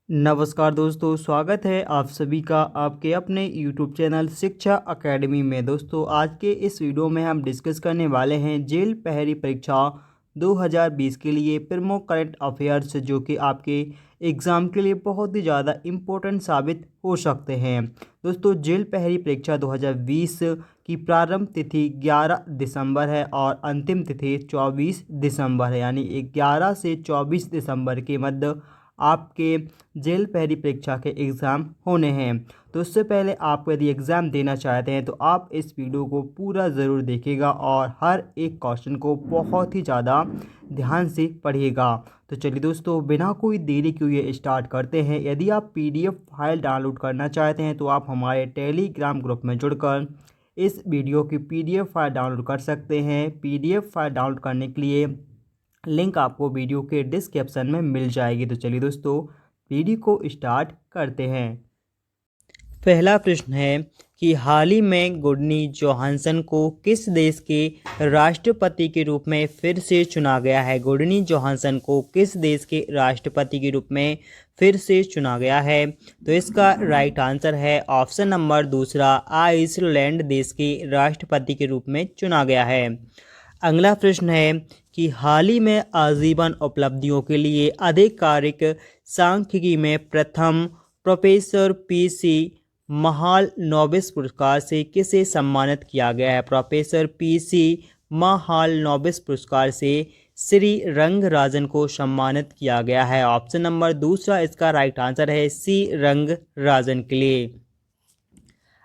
नमस्कार दोस्तों, स्वागत है आप सभी का आपके अपने यूट्यूब चैनल शिक्षा अकेडमी में। दोस्तों, आज के इस वीडियो में हम डिस्कस करने वाले हैं जेल पहरी परीक्षा 2020 के लिए प्रमुख करंट अफेयर्स, जो कि आपके एग्ज़ाम के लिए बहुत ही ज़्यादा इम्पोर्टेंट साबित हो सकते हैं। दोस्तों, जेल पहरी परीक्षा 2020 की प्रारंभ तिथि 11 दिसंबर है और अंतिम तिथि 24 दिसंबर है, यानी 11 से 24 दिसंबर के मध्य आपके जेल पहरी परीक्षा के एग्ज़ाम होने हैं। तो उससे पहले आप यदि एग्ज़ाम देना चाहते हैं तो आप इस वीडियो को पूरा ज़रूर देखिएगा और हर एक क्वेश्चन को बहुत ही ज़्यादा ध्यान से पढ़िएगा। तो चलिए दोस्तों, बिना कोई देरी के हुए स्टार्ट करते हैं। यदि आप पीडीएफ फाइल डाउनलोड करना चाहते हैं तो आप हमारे टेलीग्राम ग्रुप में जुड़कर इस वीडियो की पीडीएफ फाइल डाउनलोड कर सकते हैं। पीडीएफ फाइल डाउनलोड करने के लिए लिंक आपको वीडियो के डिस्क्रिप्शन में मिल जाएगी। तो चलिए दोस्तों, वीडियो को स्टार्ट करते हैं। पहला प्रश्न है कि हाल ही में गुडनी जोहानसन को किस देश के राष्ट्रपति के रूप में फिर से चुना गया है? गुडनी जोहानसन को किस देश के राष्ट्रपति के रूप में फिर से चुना गया है? तो इसका राइट आंसर है ऑप्शन नंबर दूसरा, आइसलैंड देश के राष्ट्रपति के रूप में चुना गया है। अगला प्रश्न है कि हाल ही में आजीवन उपलब्धियों के लिए आधिकारिक सांख्यिकी में प्रथम प्रोफेसर पीसी महालनोबिस पुरस्कार से किसे सम्मानित किया गया है? प्रोफेसर पीसी महालनोबिस पुरस्कार से श्री रंगराजन को सम्मानित किया गया है। ऑप्शन नंबर दूसरा इसका राइट आंसर है सी रंगराजन के लिए।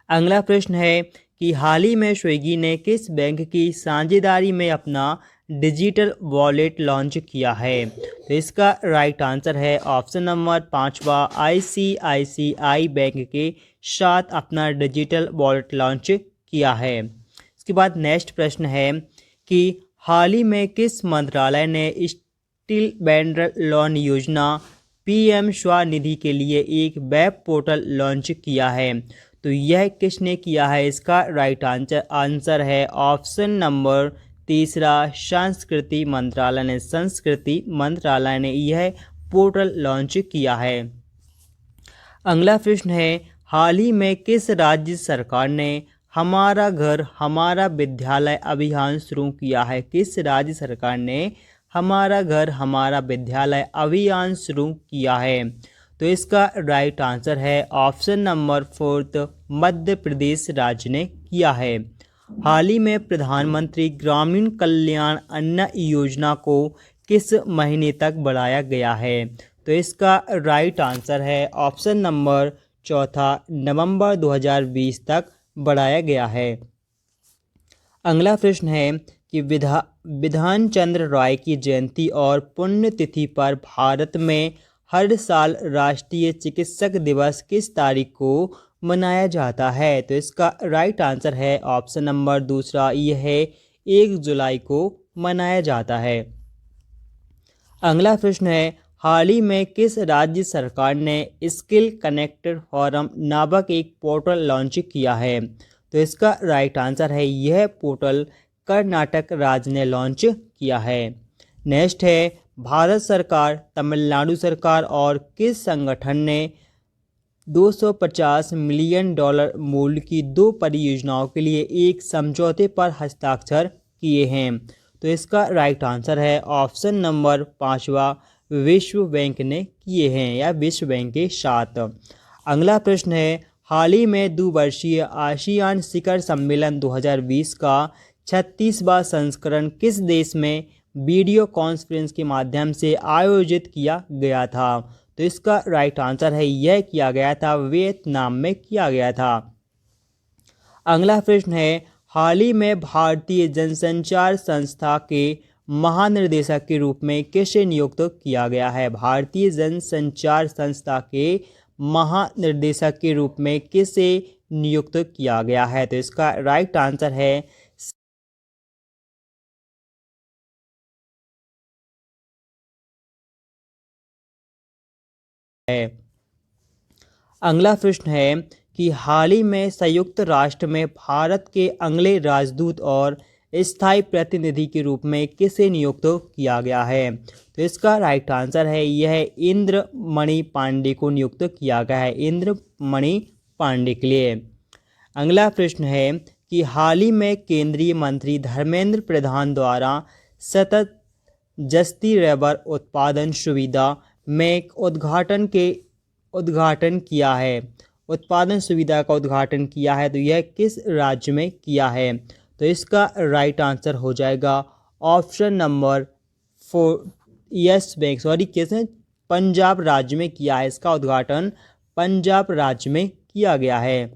अगला प्रश्न है कि हाल ही में स्विगी ने किस बैंक की साझेदारी में अपना डिजिटल वॉलेट लॉन्च किया है? तो इसका राइट आंसर है ऑप्शन नंबर पाँचवा, आईसीआईसीआई बैंक के साथ अपना डिजिटल वॉलेट लॉन्च किया है। इसके बाद नेक्स्ट प्रश्न है कि हाल ही में किस मंत्रालय ने स्टील बैंड लोन योजना पीएम स्वनिधि के लिए एक वेब पोर्टल लॉन्च किया है? तो यह किसने किया है? इसका राइट आंसर है ऑप्शन नंबर तीसरा, संस्कृति मंत्रालय ने यह पोर्टल लॉन्च किया है। अगला प्रश्न है हाल ही में किस राज्य सरकार ने हमारा घर हमारा विद्यालय अभियान शुरू किया है? किस राज्य सरकार ने हमारा घर हमारा विद्यालय अभियान शुरू किया है? तो इसका राइट आंसर है option number fourth, Madhya Pradesh राज्य ने किया है। हाल ही में प्रधानमंत्री ग्रामीण कल्याण अन्न योजना को किस महीने तक बढ़ाया गया है? तो इसका राइट आंसर है ऑप्शन नंबर चौथा, नवंबर 2020 तक बढ़ाया गया है। अगला प्रश्न है कि विधान चंद्र राय की जयंती और पुण्यतिथि पर भारत में हर साल राष्ट्रीय चिकित्सक दिवस किस तारीख को मनाया जाता है? तो इसका राइट आंसर है ऑप्शन नंबर दूसरा, यह है 1 जुलाई को मनाया जाता है। अगला प्रश्न है हाल ही में किस राज्य सरकार ने स्किल कनेक्टेड फोरम नामक एक पोर्टल लॉन्च किया है? तो इसका राइट आंसर है यह पोर्टल कर्नाटक राज्य ने लॉन्च किया है। नेक्स्ट है भारत सरकार, तमिलनाडु सरकार और किस संगठन ने $250 मिलियन मूल्य की 2 परियोजनाओं के लिए एक समझौते पर हस्ताक्षर किए हैं? तो इसका राइट आंसर है ऑप्शन नंबर पाँचवा, विश्व बैंक ने किए हैं या विश्व बैंक के साथ। अगला प्रश्न है हाल ही में 2 वर्षीय आसियान शिखर सम्मेलन 2020 का 36वां संस्करण किस देश में वीडियो कॉन्फ्रेंस के माध्यम से आयोजित किया गया था? तो इसका राइट आंसर है यह किया गया था वियतनाम में किया गया था। अगला प्रश्न है हाल ही में भारतीय जनसंचार संस्था के महानिदेशक के रूप में किसे नियुक्त किया गया है? भारतीय जनसंचार संस्था के महानिदेशक के रूप में किसे नियुक्त किया गया है? तो इसका राइट आंसर है अगला प्रश्न है कि हाल ही में संयुक्त राष्ट्र में भारत के अगले राजदूत और स्थायी प्रतिनिधि के रूप में किसे नियुक्त किया गया है? तो इसका राइट आंसर है यह इंद्रमणि पांडे को नियुक्त किया गया है, इंद्रमणि पांडे के लिए। अगला प्रश्न है कि हाल ही में केंद्रीय मंत्री धर्मेंद्र प्रधान द्वारा सतत जस्ती रबर उत्पादन सुविधा में उद्घाटन किया है, उत्पादन सुविधा का उद्घाटन किया है, तो यह किस राज्य में किया है? तो इसका राइट आंसर हो जाएगा option number 4, yes bank, sorry कैसे, पंजाब राज्य में किया है। इसका उद्घाटन पंजाब राज्य में किया गया है।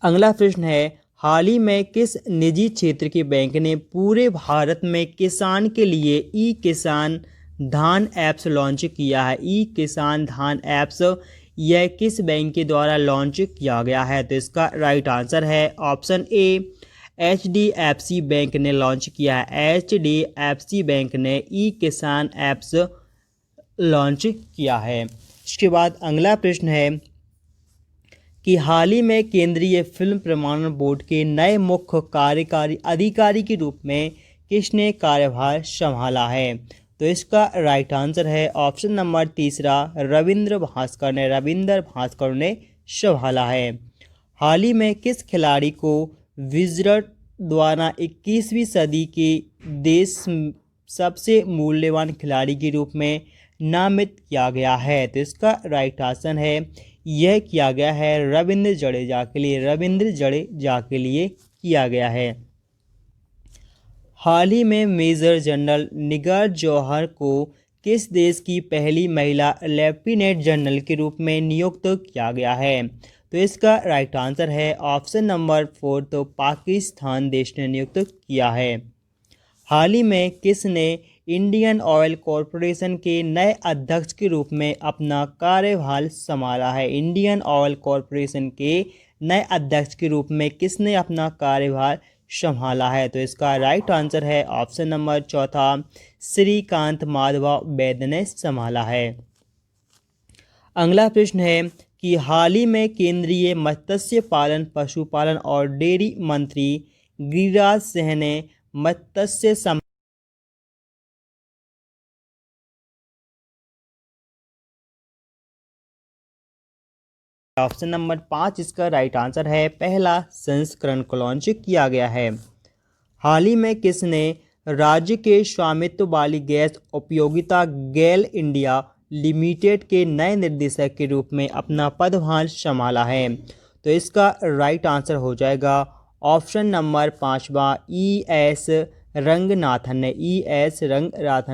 अगला प्रश्न है, हाल ही में किस निजी क्षेत्र के बैंक ने पूरे भारत में किसान के लिए ई किसान धान ऐप्स लॉन्च किया है? ई किसान धान ऐप्स यह किस बैंक के द्वारा लॉन्च किया गया है? तो इसका राइट आंसर है ऑप्शन ए, HDFC बैंक ने लॉन्च किया है। HDFC बैंक ने ई किसान ऐप्स लॉन्च किया है। इसके बाद अगला प्रश्न है कि हाल ही में केंद्रीय फिल्म प्रमाणन बोर्ड के नए मुख्य कार्यकारी अधिकारी के रूप में किसने कार्यभार संभाला है? तो इसका राइट आंसर है ऑप्शन नंबर 3, रविंद्र भास्कर ने संभाला है। हाल ही में किस खिलाड़ी को विजरट द्वारा 21वीं सदी के देश सबसे मूल्यवान खिलाड़ी के रूप में नामित किया गया है? तो इसका राइट आंसर है यह किया गया है रविंद्र जडेजा के लिए किया गया है। हाल ही में मेजर जनरल निगार जौहर को किस देश की पहली महिला लेफ्टिनेंट जनरल के रूप में नियुक्त किया गया है? तो इसका राइट आंसर है ऑप्शन नंबर 4, तो पाकिस्तान देश ने नियुक्त किया है। हाल ही में किसने इंडियन ऑयल कॉरपोरेशन के नए अध्यक्ष के रूप में अपना कार्यभार संभाला है? इंडियन ऑयल कॉरपोरेशन के नए अध्यक्ष के रूप में किसने अपना कार्यभार संभाला है? तो इसका राइट आंसर है ऑप्शन नंबर 4, श्रीकांत माधवा वैद्य ने संभाला है। अगला प्रश्न है कि हाल ही में केंद्रीय मत्स्य पालन, पशुपालन और डेयरी मंत्री गिरिराज सिंह ने मत्स्य ऑप्शन नंबर 5 इसका राइट आंसर है पहला संस्करण को लॉन्च किया गया है। हाल ही में किसने राज्य के स्वामित्व वाली गैस उपयोगिता गेल इंडिया लिमिटेड के नए निदेशक के रूप में अपना पदभार संभाला है? तो इसका राइट आंसर हो जाएगा ऑप्शन नंबर 5, ES रंगनाथन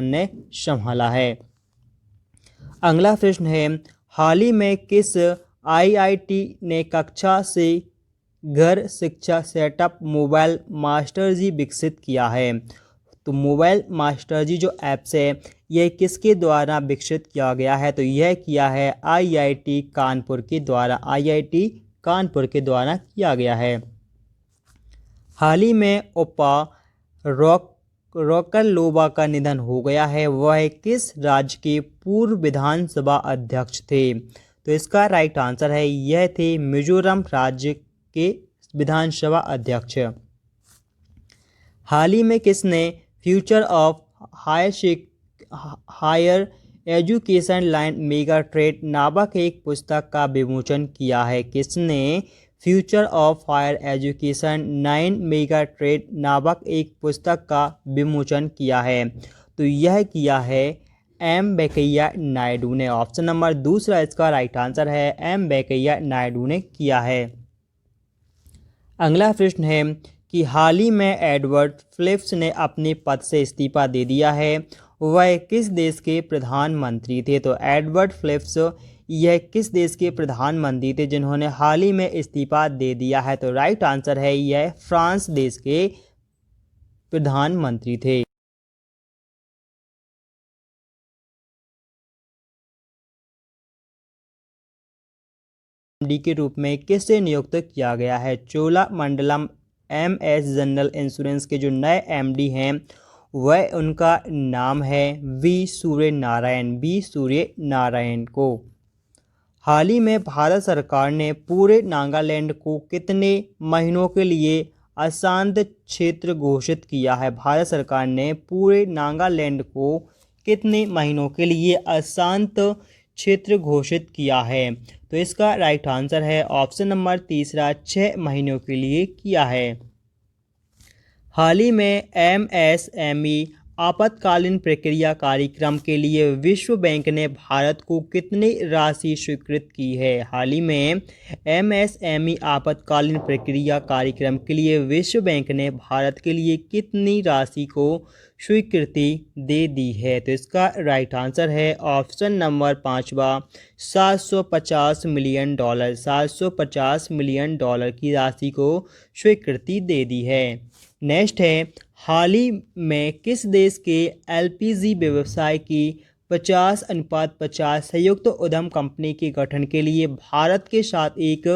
ने संभाला है। अगला प्रश्न है, हाल ही में किस IIT ने कक्षा से घर शिक्षा सेटअप मोबाइल मास्टर जी विकसित किया है? तो मोबाइल मास्टर जी जो ऐप्स है यह किसके द्वारा विकसित किया गया है? तो यह किया है IIT कानपुर के द्वारा किया गया है। हाल ही में ओपा रोकरलोवा का निधन हो गया है, वह किस राज्य के पूर्व विधानसभा अध्यक्ष थे? तो इसका राइट आंसर है यह थे मिजोरम राज्य के विधानसभा अध्यक्ष। हाल ही में किसने future of higher education nine mega trend नामक एक पुस्तक का विमोचन किया है? किसने future of higher education 9 mega trend नामक एक पुस्तक का विमोचन किया है? तो यह किया है M वेंकैया नायडू ने। ऑप्शन नंबर 2 इसका राइट आंसर है, M वेंकैया नायडू ने किया है। अगला प्रश्न है कि हाल ही में एडवर्ड फिलिप्स ने अपने पद से इस्तीफा दे दिया है, वह किस देश के प्रधानमंत्री थे? तो एडवर्ड फिलिप्स यह किस देश के प्रधानमंत्री थे जिन्होंने हाल ही में इस्तीफा दे दिया है? तो राइट आंसर है यह फ्रांस देश के प्रधानमंत्री थे। MD के रूप में किसे नियुक्त किया गया है? चोलामंडलम MS जनरल इंश्योरेंस के जो नए MD हैं वह उनका नाम है V सूर्यनारायण को। हाल ही में भारत सरकार ने पूरे नागालैंड को कितने महीनों के लिए अशांत क्षेत्र घोषित किया है? भारत सरकार ने पूरे नागालैंड को कितने महीनों के लिए अशांत क्षेत्र घोषित किया है? तो इसका राइट आंसर है ऑप्शन नंबर तीसरा, 6 महीनों के लिए किया है। हाल ही में एमएसएमई आपातकालीन प्रक्रिया कार्यक्रम के लिए विश्व बैंक ने भारत को कितनी राशि स्वीकृत की है? हाल ही में एमएसएमई आपातकालीन प्रक्रिया कार्यक्रम के लिए विश्व बैंक ने भारत के लिए कितनी राशि को स्वीकृति दे दी है? तो इसका राइट आंसर है ऑप्शन नंबर पाँचवा, $750 मिलियन। $750 मिलियन की राशि को स्वीकृति दे दी है। नेक्स्ट है, हाल ही में किस देश के एलपीजी व्यवसाय की 50:50 संयुक्त उद्यम कंपनी के गठन के लिए भारत के साथ एक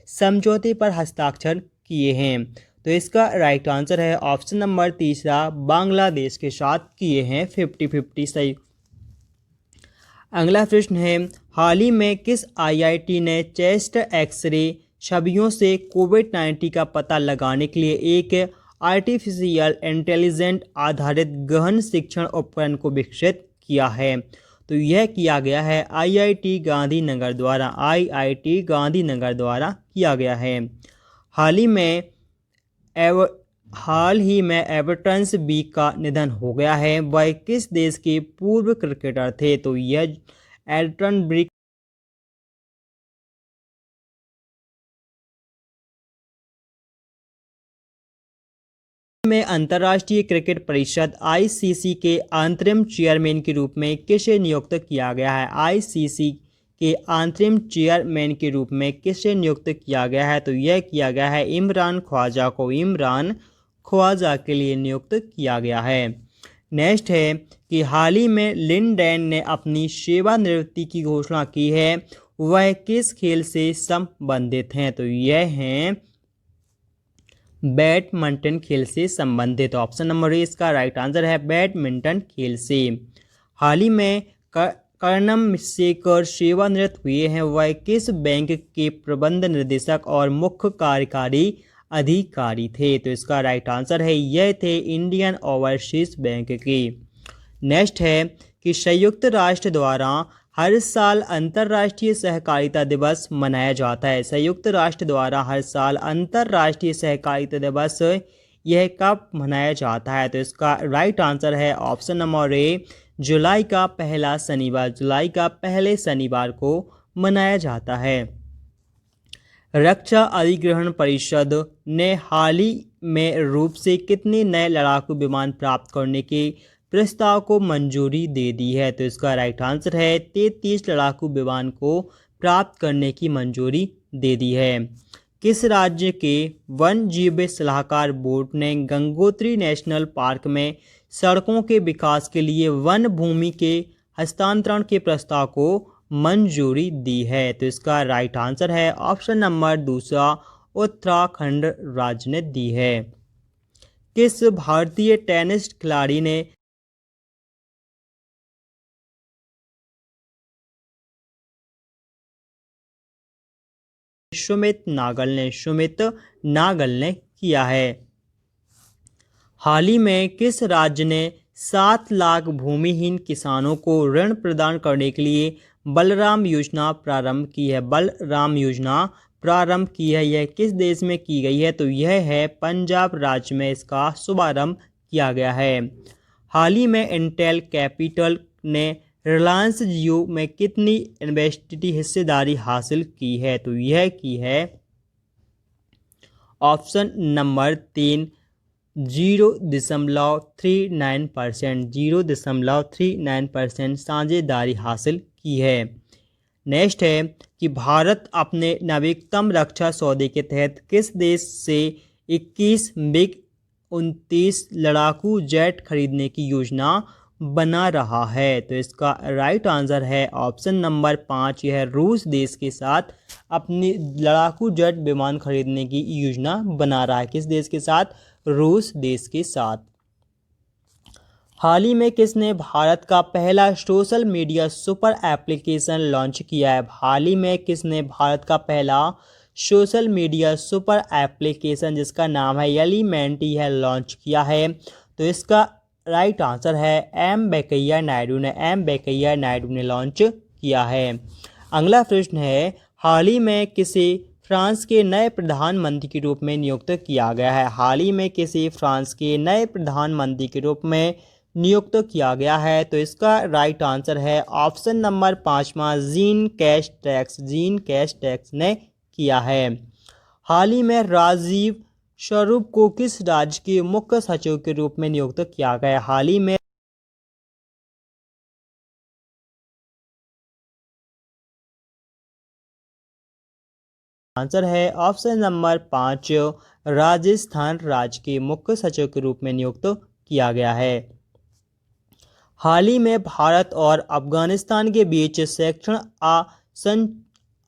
समझौते पर हस्ताक्षर किए हैं? तो इसका राइट आंसर है ऑप्शन नंबर तीसरा, बांग्लादेश के साथ किए हैं 50-50 सही। अगला प्रश्न है, हाल ही में किस आईआईटी ने चेस्ट एक्सरे छवियों से कोविड-19 का पता लगाने के लिए एक आर्टिफिशियल इंटेलिजेंट आधारित गहन शिक्षण उपकरण को विकसित किया है? तो यह किया गया है आईआईटी गांधीनगर द्वारा। आईआईटी गांधीनगर द्वारा किया गया है। हाल ही में एवर्टन्स बी का निधन हो गया है। वह किस देश के पूर्व क्रिकेटर थे? तो यह एल्टन ब्रिक में अंतर्राष्ट्रीय क्रिकेट परिषद आईसीसी के अंतरिम चेयरमैन के रूप में किसे नियुक्त किया गया है? आईसीसी के अंतरिम चेयरमैन के रूप में किसे नियुक्त किया गया है? तो यह किया गया है इमरान ख्वाजा को। इमरान ख्वाजा के लिए नियुक्त किया गया है। नेक्स्ट है कि हाल ही में लिंडेन ने अपनी सेवानिवृत्ति की घोषणा की है। वह किस खेल से संबंधित हैं? तो यह हैं बैडमिंटन खेल से संबंधित। ऑप्शन नंबर ए इसका राइट आंसर है, बैडमिंटन खेल से। हाल ही में कर्णम शेखर सेवानिवृत्त हुए हैं। वह किस बैंक के प्रबंध निदेशक और मुख्य कार्यकारी अधिकारी थे? तो इसका राइट आंसर है, यह थे इंडियन ओवरसीज बैंक के। नेक्स्ट है कि संयुक्त राष्ट्र द्वारा हर साल अंतर्राष्ट्रीय सहकारिता दिवस मनाया जाता है। संयुक्त राष्ट्र द्वारा हर साल अंतर्राष्ट्रीय सहकारिता दिवस यह कब मनाया जाता है? तो इसका राइट आंसर है ऑप्शन नंबर ए, जुलाई का पहला शनिवार। जुलाई का पहले शनिवार को मनाया जाता है। रक्षा अधिग्रहण परिषद ने हाल ही में रूप से कितने नए लड़ाकू विमान प्राप्त करने के प्रस्ताव को मंजूरी दे दी है? तो इसका राइट आंसर है 33 लड़ाकू विमान को प्राप्त करने की मंजूरी दे दी है। किस राज्य के वन जीव सलाहकार बोर्ड ने गंगोत्री नेशनल पार्क में सड़कों के विकास के लिए वन भूमि के हस्तांतरण के प्रस्ताव को मंजूरी दी है? तो इसका राइट आंसर है ऑप्शन नंबर दूसरा, उत्तराखंड राज्य ने दी है। किस भारतीय टेनिस खिलाड़ी ने सुमित नागल ने किया है? हाल ही में किस राज्य ने 7 लाख भूमिहीन किसानों को ऋण प्रदान करने के लिए बलराम योजना प्रारंभ की है? बलराम योजना प्रारंभ की है, यह किस देश में की गई है? तो यह है पंजाब राज्य में इसका शुभारंभ किया गया है। हाल ही में इंटेल कैपिटल ने रिलायंस जियो में कितनी इन्वेस्टिटी हिस्सेदारी हासिल की है? तो यह की है ऑप्शन नंबर 3, 0.39%। 0.39% साझेदारी हासिल की है। नेक्स्ट है कि भारत अपने नवीनतम रक्षा सौदे के तहत किस देश से 21 मिग-29 लड़ाकू जेट खरीदने की योजना बना रहा है? तो इसका राइट आंसर है ऑप्शन नंबर 5, यह रूस देश के साथ अपनी लड़ाकू जेट विमान खरीदने की योजना बना रहा है। किस देश के साथ? रूस देश के साथ। हाल ही में किसने भारत का पहला social media super application launch किया है? हाल ही में किसने भारत का पहला सोशल मीडिया सुपर एप्लीकेशन जिसका नाम है एलिमेंटी है लॉन्च किया है? तो इसका राइट आंसर है एम वेंकैया नायडू ने लॉन्च किया है। अगला प्रश्न है, हाल ही में किसे फ्रांस के नए प्रधानमंत्री के रूप में नियुक्त किया गया है? हाल ही में किसे फ्रांस के नए प्रधानमंत्री के रूप में नियुक्त किया गया है? तो इसका राइट आंसर है ऑप्शन नंबर 5वां जीन कैस्टेक्स ने किया है। हाल ही में राजीव स्वरूप को किस राज्य के मुख्य सचिव के रूप में नियुक्त किया गया? हाल ही में आंसर है ऑप्शन नंबर 5 राजस्थान राज्य के मुख्य सचिव के रूप में नियुक्त किया गया है। हाल ही में भारत और अफगानिस्तान के बीच शैक्षण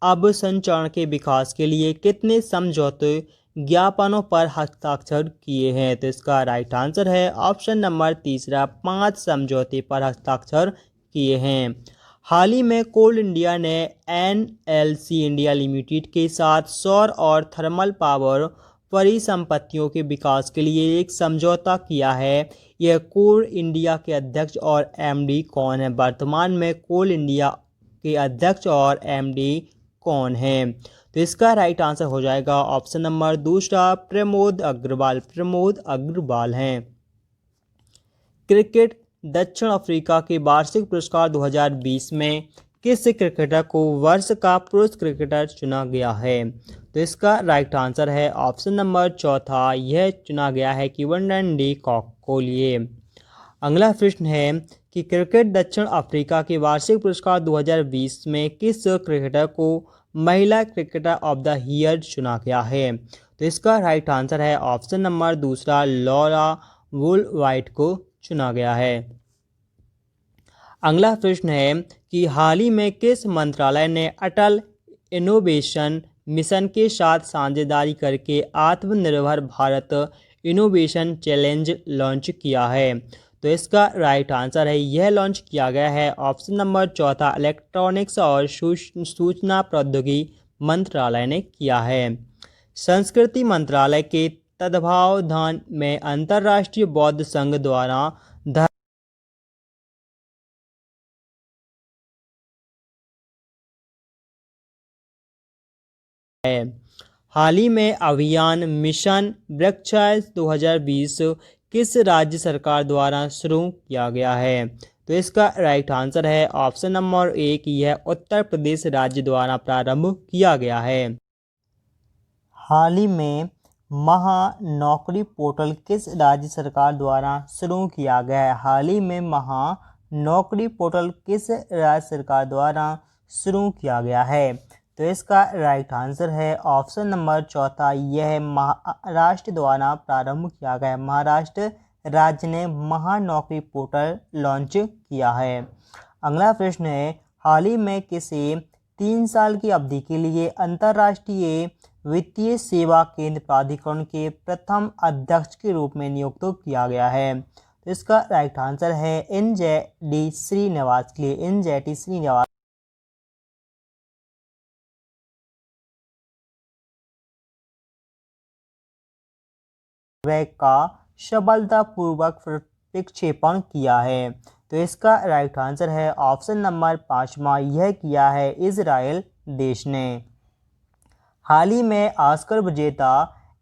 अवसंरचना के विकास के लिए कितने समझौते ज्ञापनों पर हस्ताक्षर किए हैं? तो इसका राइट आंसर है ऑप्शन नंबर 3 5 समझौते पर हस्ताक्षर किए हैं। हाल ही में कोल इंडिया ने NLC इंडिया लिमिटेड के साथ सौर और थर्मल पावर परिसंपत्तियों के विकास के लिए एक समझौता किया है। यह कोल इंडिया के अध्यक्ष और MD कौन है? वर्तमान में कोल इंडिया के अध्यक्ष और MD कौन है? तो इसका राइट आंसर हो जाएगा ऑप्शन नंबर 2 प्रमोद अग्रवाल हैं। क्रिकेट दक्षिण अफ्रीका के वार्षिक पुरस्कार 2020 में किस क्रिकेटर को वर्ष का पुरुष क्रिकेटर चुना गया है? तो इसका राइट आंसर है ऑप्शन नंबर 4, यह चुना गया है किवन डी कॉक को लिए। अगला प्रश्न है कि क्रिकेट दक्षिण अफ्रीका के वार्षिक पुरस्कार 2020 में किस क्रिकेटर को महिला क्रिकेटर ऑफ द ईयर चुना गया है? तो इसका राइट आंसर है ऑप्शन नंबर 2 लॉरा वुलवाइट को चुना गया है। अगला प्रश्न है कि हाल ही में किस मंत्रालय ने अटल इनोवेशन मिशन के साथ साझेदारी करके आत्मनिर्भर भारत इनोवेशन चैलेंज लॉन्च किया है? तो इसका राइट आंसर है यह लॉन्च किया गया है ऑप्शन नंबर 4 इलेक्ट्रॉनिक्स और सूचना प्रौद्योगिकी मंत्रालय ने किया है। संस्कृति मंत्रालय के तत्वावधान में अंतर्राष्ट्रीय बौद्ध संघ द्वारा है। हाल ही में अभियान मिशन वृक्षाय 2020 किस राज्य सरकार द्वारा शुरू किया गया है? तो इसका राइट आंसर है ऑप्शन नंबर 1, यह उत्तर प्रदेश राज्य द्वारा प्रारंभ किया गया है। हाल ही में महा नौकरी पोर्टल किस राज्य सरकार द्वारा शुरू किया गया है? हाल ही में महा नौकरी पोर्टल किस राज्य सरकार द्वारा शुरू किया गया है? तो इसका राइट आंसर है ऑप्शन नंबर 4, यह महाराष्ट्र द्वारा प्रारंभ किया गया है। महाराष्ट्र राज्य ने महा नौकरी पोर्टल लॉन्च किया है। अगला प्रश्न है, हाल ही में किसे 3 साल की अवधि के लिए अंतर्राष्ट्रीय वित्तीय सेवा केंद्र प्राधिकरण के प्रथम अध्यक्ष के रूप में नियुक्त किया गया है? तो इसका राइट आंसर है NJT श्रीनिवास के लिए। NJT श्रीनिवास का सफलतापूर्वक प्रक्षेपण किया है। तो इसका राइट आंसर है ऑप्शन नंबर 5, यह किया है इजराइल देश ने। हाल ही में ऑस्कर विजेता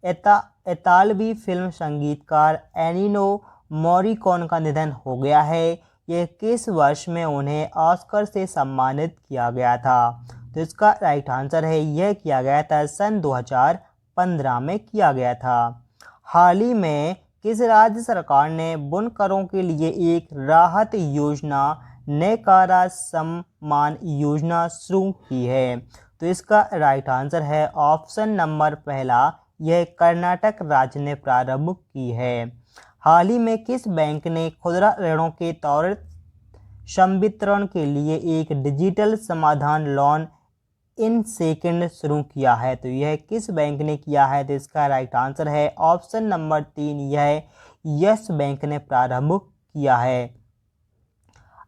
इतालवी फिल्म संगीतकार एनिनो मोरिकोन का निधन हो गया है। यह किस वर्ष में उन्हें ऑस्कर से सम्मानित किया गया था? तो इसका राइट आंसर है यह किया गया था सन 2015 में किया गया था। हाल ही में किस राज्य सरकार ने बुनकरों के लिए एक राहत योजना नेकारा सम्मान योजना शुरू की है? तो इसका राइट आंसर है ऑप्शन नंबर 1, यह कर्नाटक राज्य ने प्रारंभ की है। हाल ही में किस बैंक ने खुदरा ऋणों के त्वरित संवितरण के लिए एक डिजिटल समाधान लोन इन सेकंड शुरू किया है? तो यह किस बैंक ने किया है? तो इसका राइट आंसर है ऑप्शन नंबर 3, यह यस बैंक ने प्रारंभ किया है।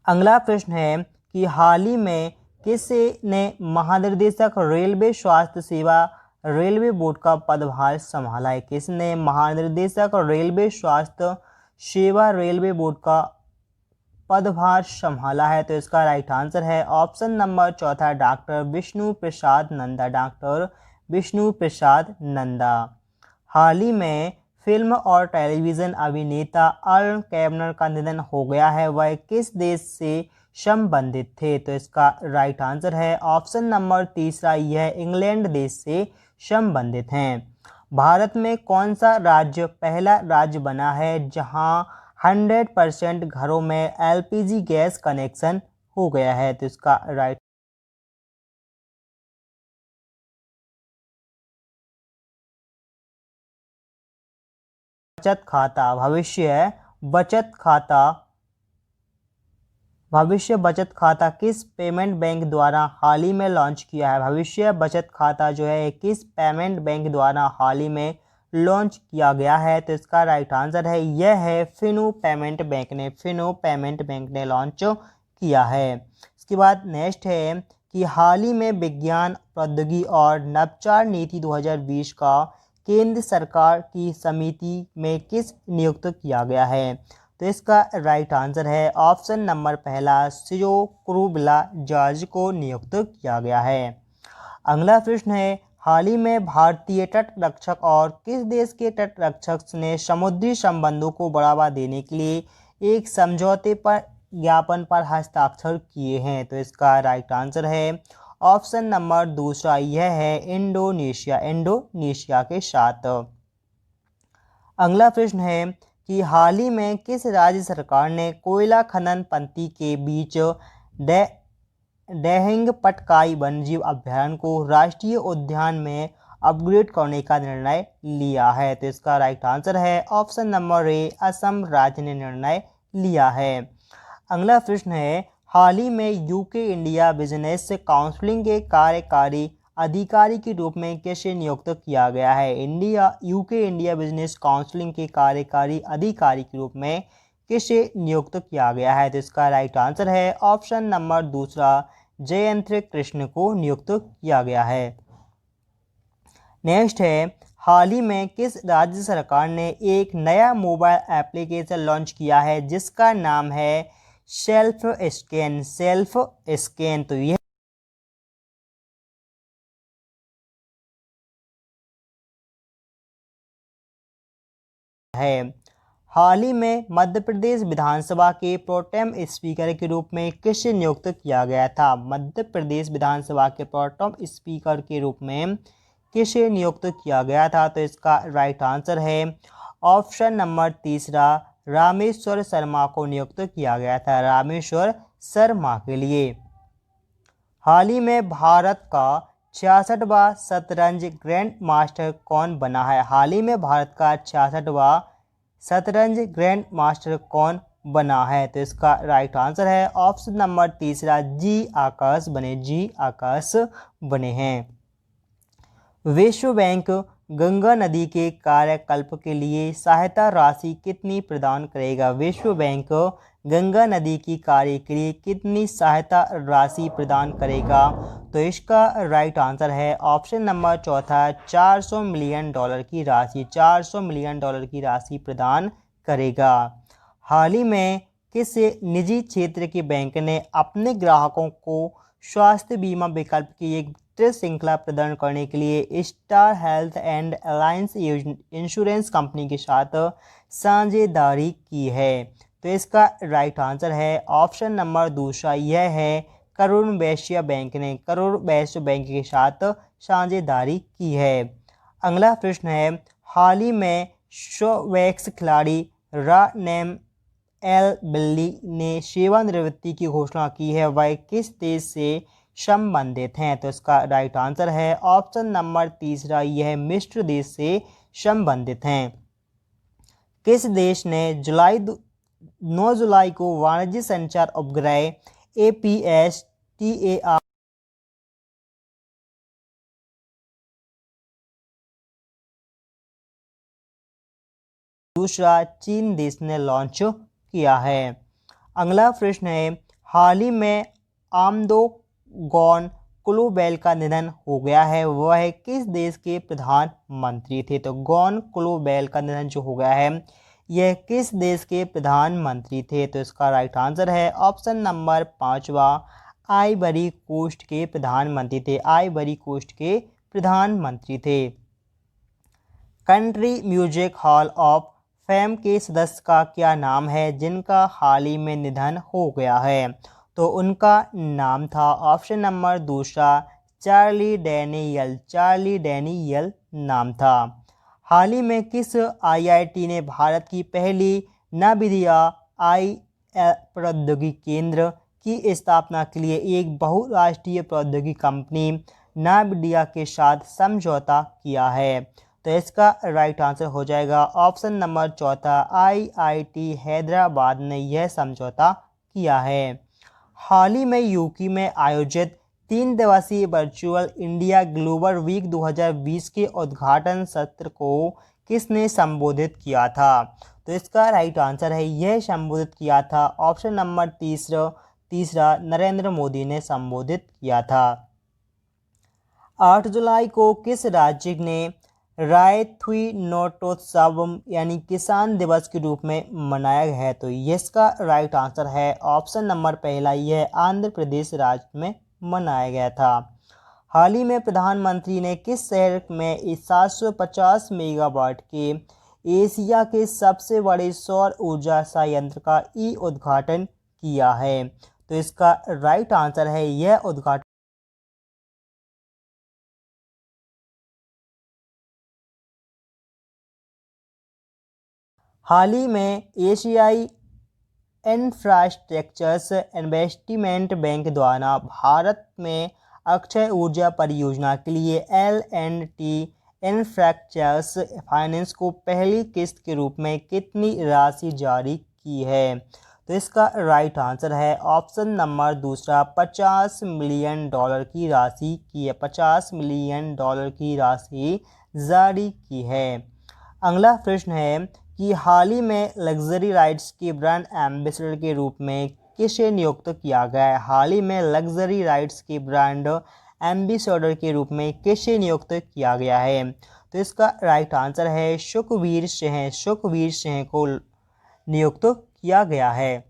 अगला प्रश्न है कि हाल ही में किसने महानिदेशक रेलवे स्वास्थ्य सेवा रेलवे बोर्ड का पदभार संभाला है? किसने महानिदेशक रेलवे स्वास्थ्य सेवा रेलवे बोर्ड का पदभार संभाला है? तो इसका राइट आंसर है ऑप्शन नंबर चौथा डॉक्टर विष्णु प्रसाद नंदा। डॉक्टर विष्णु प्रसाद नंदा। हाल ही में फिल्म और टेलीविज़न अभिनेता अर्ल कैबनर का निधन हो गया है, वह किस देश से संबंधित थे? तो इसका राइट आंसर है ऑप्शन नंबर तीसरा, यह इंग्लैंड देश से संबंधित हैं। भारत में कौन सा राज्य पहला राज्य बना है जहां 100% घरों में एलपीजी गैस कनेक्शन हो गया है? तो इसका राइट बचत खाता, भविष्य बचत खाता किस पेमेंट बैंक द्वारा हाल ही में लॉन्च किया है? भविष्य बचत खाता जो है किस पेमेंट बैंक द्वारा हाल ही में लॉन्च किया गया है? तो इसका राइट आंसर है यह है फिनो पेमेंट बैंक ने लॉन्च किया है। इसके बाद नेक्स्ट है कि हाल ही में विज्ञान प्रौद्योगिकी और नवाचार नीति 2020 का केंद्र सरकार की समिति में किस नियुक्त किया गया है? तो इसका राइट आंसर है ऑप्शन नंबर पहला, सियो क्रूबिला जॉर्ज को नियुक्त किया गया है। अगला प्रश्न है, हाल ही में भारतीय तट रक्षक और किस देश के तट रक्षक ने समुद्री संबंधों को बढ़ावा देने के लिए एक समझौते पर ज्ञापन पर हस्ताक्षर किए हैं? तो इसका राइट आंसर है ऑप्शन नंबर दूसरा, यह है इंडोनेशिया के साथ। अगला प्रश्न है कि हाल ही में किस राज्य सरकार ने कोयला खनन पंथी के बीच डेहिंग पटकाई वन्यजीव अभयारण्य को राष्ट्रीय उद्यान में अपग्रेड करने का निर्णय लिया है? तो इसका राइट आंसर है ऑप्शन नंबर ए, असम राज्य ने निर्णय लिया है। अगला प्रश्न है, हाल ही में यूके इंडिया बिजनेस काउंसिलिंग के कार्यकारी अधिकारी के रूप में किसे नियुक्त किया गया है? यूके इंडिया बिजनेस काउंसिलिंग के कार्यकारी अधिकारी के रूप में किसे नियुक्त किया गया है? तो इसका राइट आंसर है ऑप्शन नंबर दूसरा, जयंत कृष्ण को नियुक्त किया गया है। नेक्स्ट है, हाल ही में किस राज्य सरकार ने एक नया मोबाइल एप्लीकेशन लॉन्च किया है जिसका नाम है सेल्फ स्कैन? तो यह है। हाल ही में मध्य प्रदेश विधानसभा के प्रोटेम स्पीकर के रूप में किसे नियुक्त किया गया था? मध्य प्रदेश विधानसभा के प्रोटेम स्पीकर के रूप में किसे नियुक्त किया गया था? तो इसका राइट आंसर है ऑप्शन नंबर तीसरा, रामेश्वर शर्मा को नियुक्त किया गया था, रामेश्वर शर्मा के लिए। हाल ही में भारत का 66वां शतरंज ग्रैंड मास्टर कौन बना है? हाल ही में भारत का 66वां शतरंज ग्रैंड मास्टर कौन बना है? तो इसका राइट आंसर है ऑप्शन नंबर तीसरा, जी आकाश बने हैं। विश्व बैंक गंगा नदी के कार्यकल्प के लिए सहायता राशि कितनी प्रदान करेगा? विश्व बैंक गंगा नदी की कार्य के लिए कितनी सहायता राशि प्रदान करेगा? तो इसका राइट आंसर है ऑप्शन नंबर चौथा, $400 मिलियन की राशि, $400 मिलियन की राशि प्रदान करेगा। हाल ही में किस निजी क्षेत्र के बैंक ने अपने ग्राहकों को स्वास्थ्य बीमा विकल्प की एक श्रृंखला प्रदान करने के लिए star health and alliance insurance company के साथ साझेदारी की है? तो इसका राइट आंसर है ऑप्शन नंबर दूसरा, यह है करूर वैश्य बैंक ने करूर वैश्य बैंक के साथ साझेदारी की है। अगला प्रश्न है, हाल ही में शोवैक्स खिलाड़ी रानेम एल बिल्ली ने सेवानिवृत्ति की घोषणा की है, वह किस देश से संबंधित हैं? तो इसका राइट आंसर है ऑप्शन नंबर तीसरा, यह मिस्र देश से संबंधित हैं। किस देश ने 9 जुलाई को वाणिज्य संचार उपग्रह APS-TAR दूसरा चीन देश ने लॉन्च किया है? अगला प्रश्न है, हाल ही में आमदोगोन क्लोबेल का निधन हो गया है वह किस देश के प्रधानमंत्री थे। तो गॉन क्लोबेल का निधन जो हो गया है यह किस देश के प्रधानमंत्री थे। तो इसका राइट आंसर है ऑप्शन नंबर 5वां, आइवरी कोस्ट के प्रधानमंत्री थे। आइवरी कोस्ट के प्रधानमंत्री थे। Country music hall of fame के सदस्य का क्या नाम है जिनका हाल ही में निधन हो गया है। तो उनका नाम था ऑप्शन नंबर दूसरा चार्ली डैनियल। चार्ली डैनियल नाम था। हाल ही में किस आईआईटी ने भारत की पहली नवोदय आई प्रौद्योगिकी केंद्र की स्थापना के लिए एक बहुराष्ट्रीय प्रौद्योगिकी कंपनी नवोदय के साथ समझौता किया है। तो इसका राइट आंसर हो जाएगा ऑप्शन नंबर चौथा, आईआईटी हैदराबाद ने यह समझौता किया है। हाल ही में यूके में आयोजित 3 दिवसीय वर्चुअल इंडिया ग्लोबल वीक 2020 के उद्घाटन सत्र को किसने संबोधित किया था। तो इसका राइट आंसर है यह संबोधित किया था ऑप्शन नंबर तीसरा नरेंद्र मोदी ने संबोधित किया था। 8 जुलाई को किस राज्य ने रायथुनोत्सव यानी किसान दिवस के रूप में मनाया गया है। तो इसका राइट आंसर है ऑप्शन नंबर पहला, यह आंध्र प्रदेश राज्य में मनाया गया था। हाल ही में प्रधानमंत्री ने किस शहर में 750 मेगावाट के एशिया के सबसे बड़े सौर ऊर्जा संयंत्र का उद्घाटन किया है। तो इसका राइट आंसर है यह उद्घाटन हाल ही में एशियाई इंफ्रास्ट्रक्चर्स इन्वेस्टमेंट बैंक द्वारा भारत में अक्षय ऊर्जा परियोजना के लिए L&T इंफ्रास्ट्रक्चर्स फाइनेंस को पहली किस्त के रूप में कितनी राशि जारी की है। तो इसका राइट आंसर है ऑप्शन नंबर दूसरा, $50 मिलियन की राशि की है। $50 मिलियन की राशि जारी की है। अगला प्रश्न है कि हाल ही में लग्जरी राइड्स के ब्रांड एम्बेसडर के रूप में किसे नियुक्त किया गया है। हाल ही में लग्जरी राइड्स के ब्रांड एम्बेसडर के रूप में किसे नियुक्त किया गया है। तो इसका राइट आंसर है सुखवीर सिंह। सुखवीर सिंह को नियुक्त किया गया है।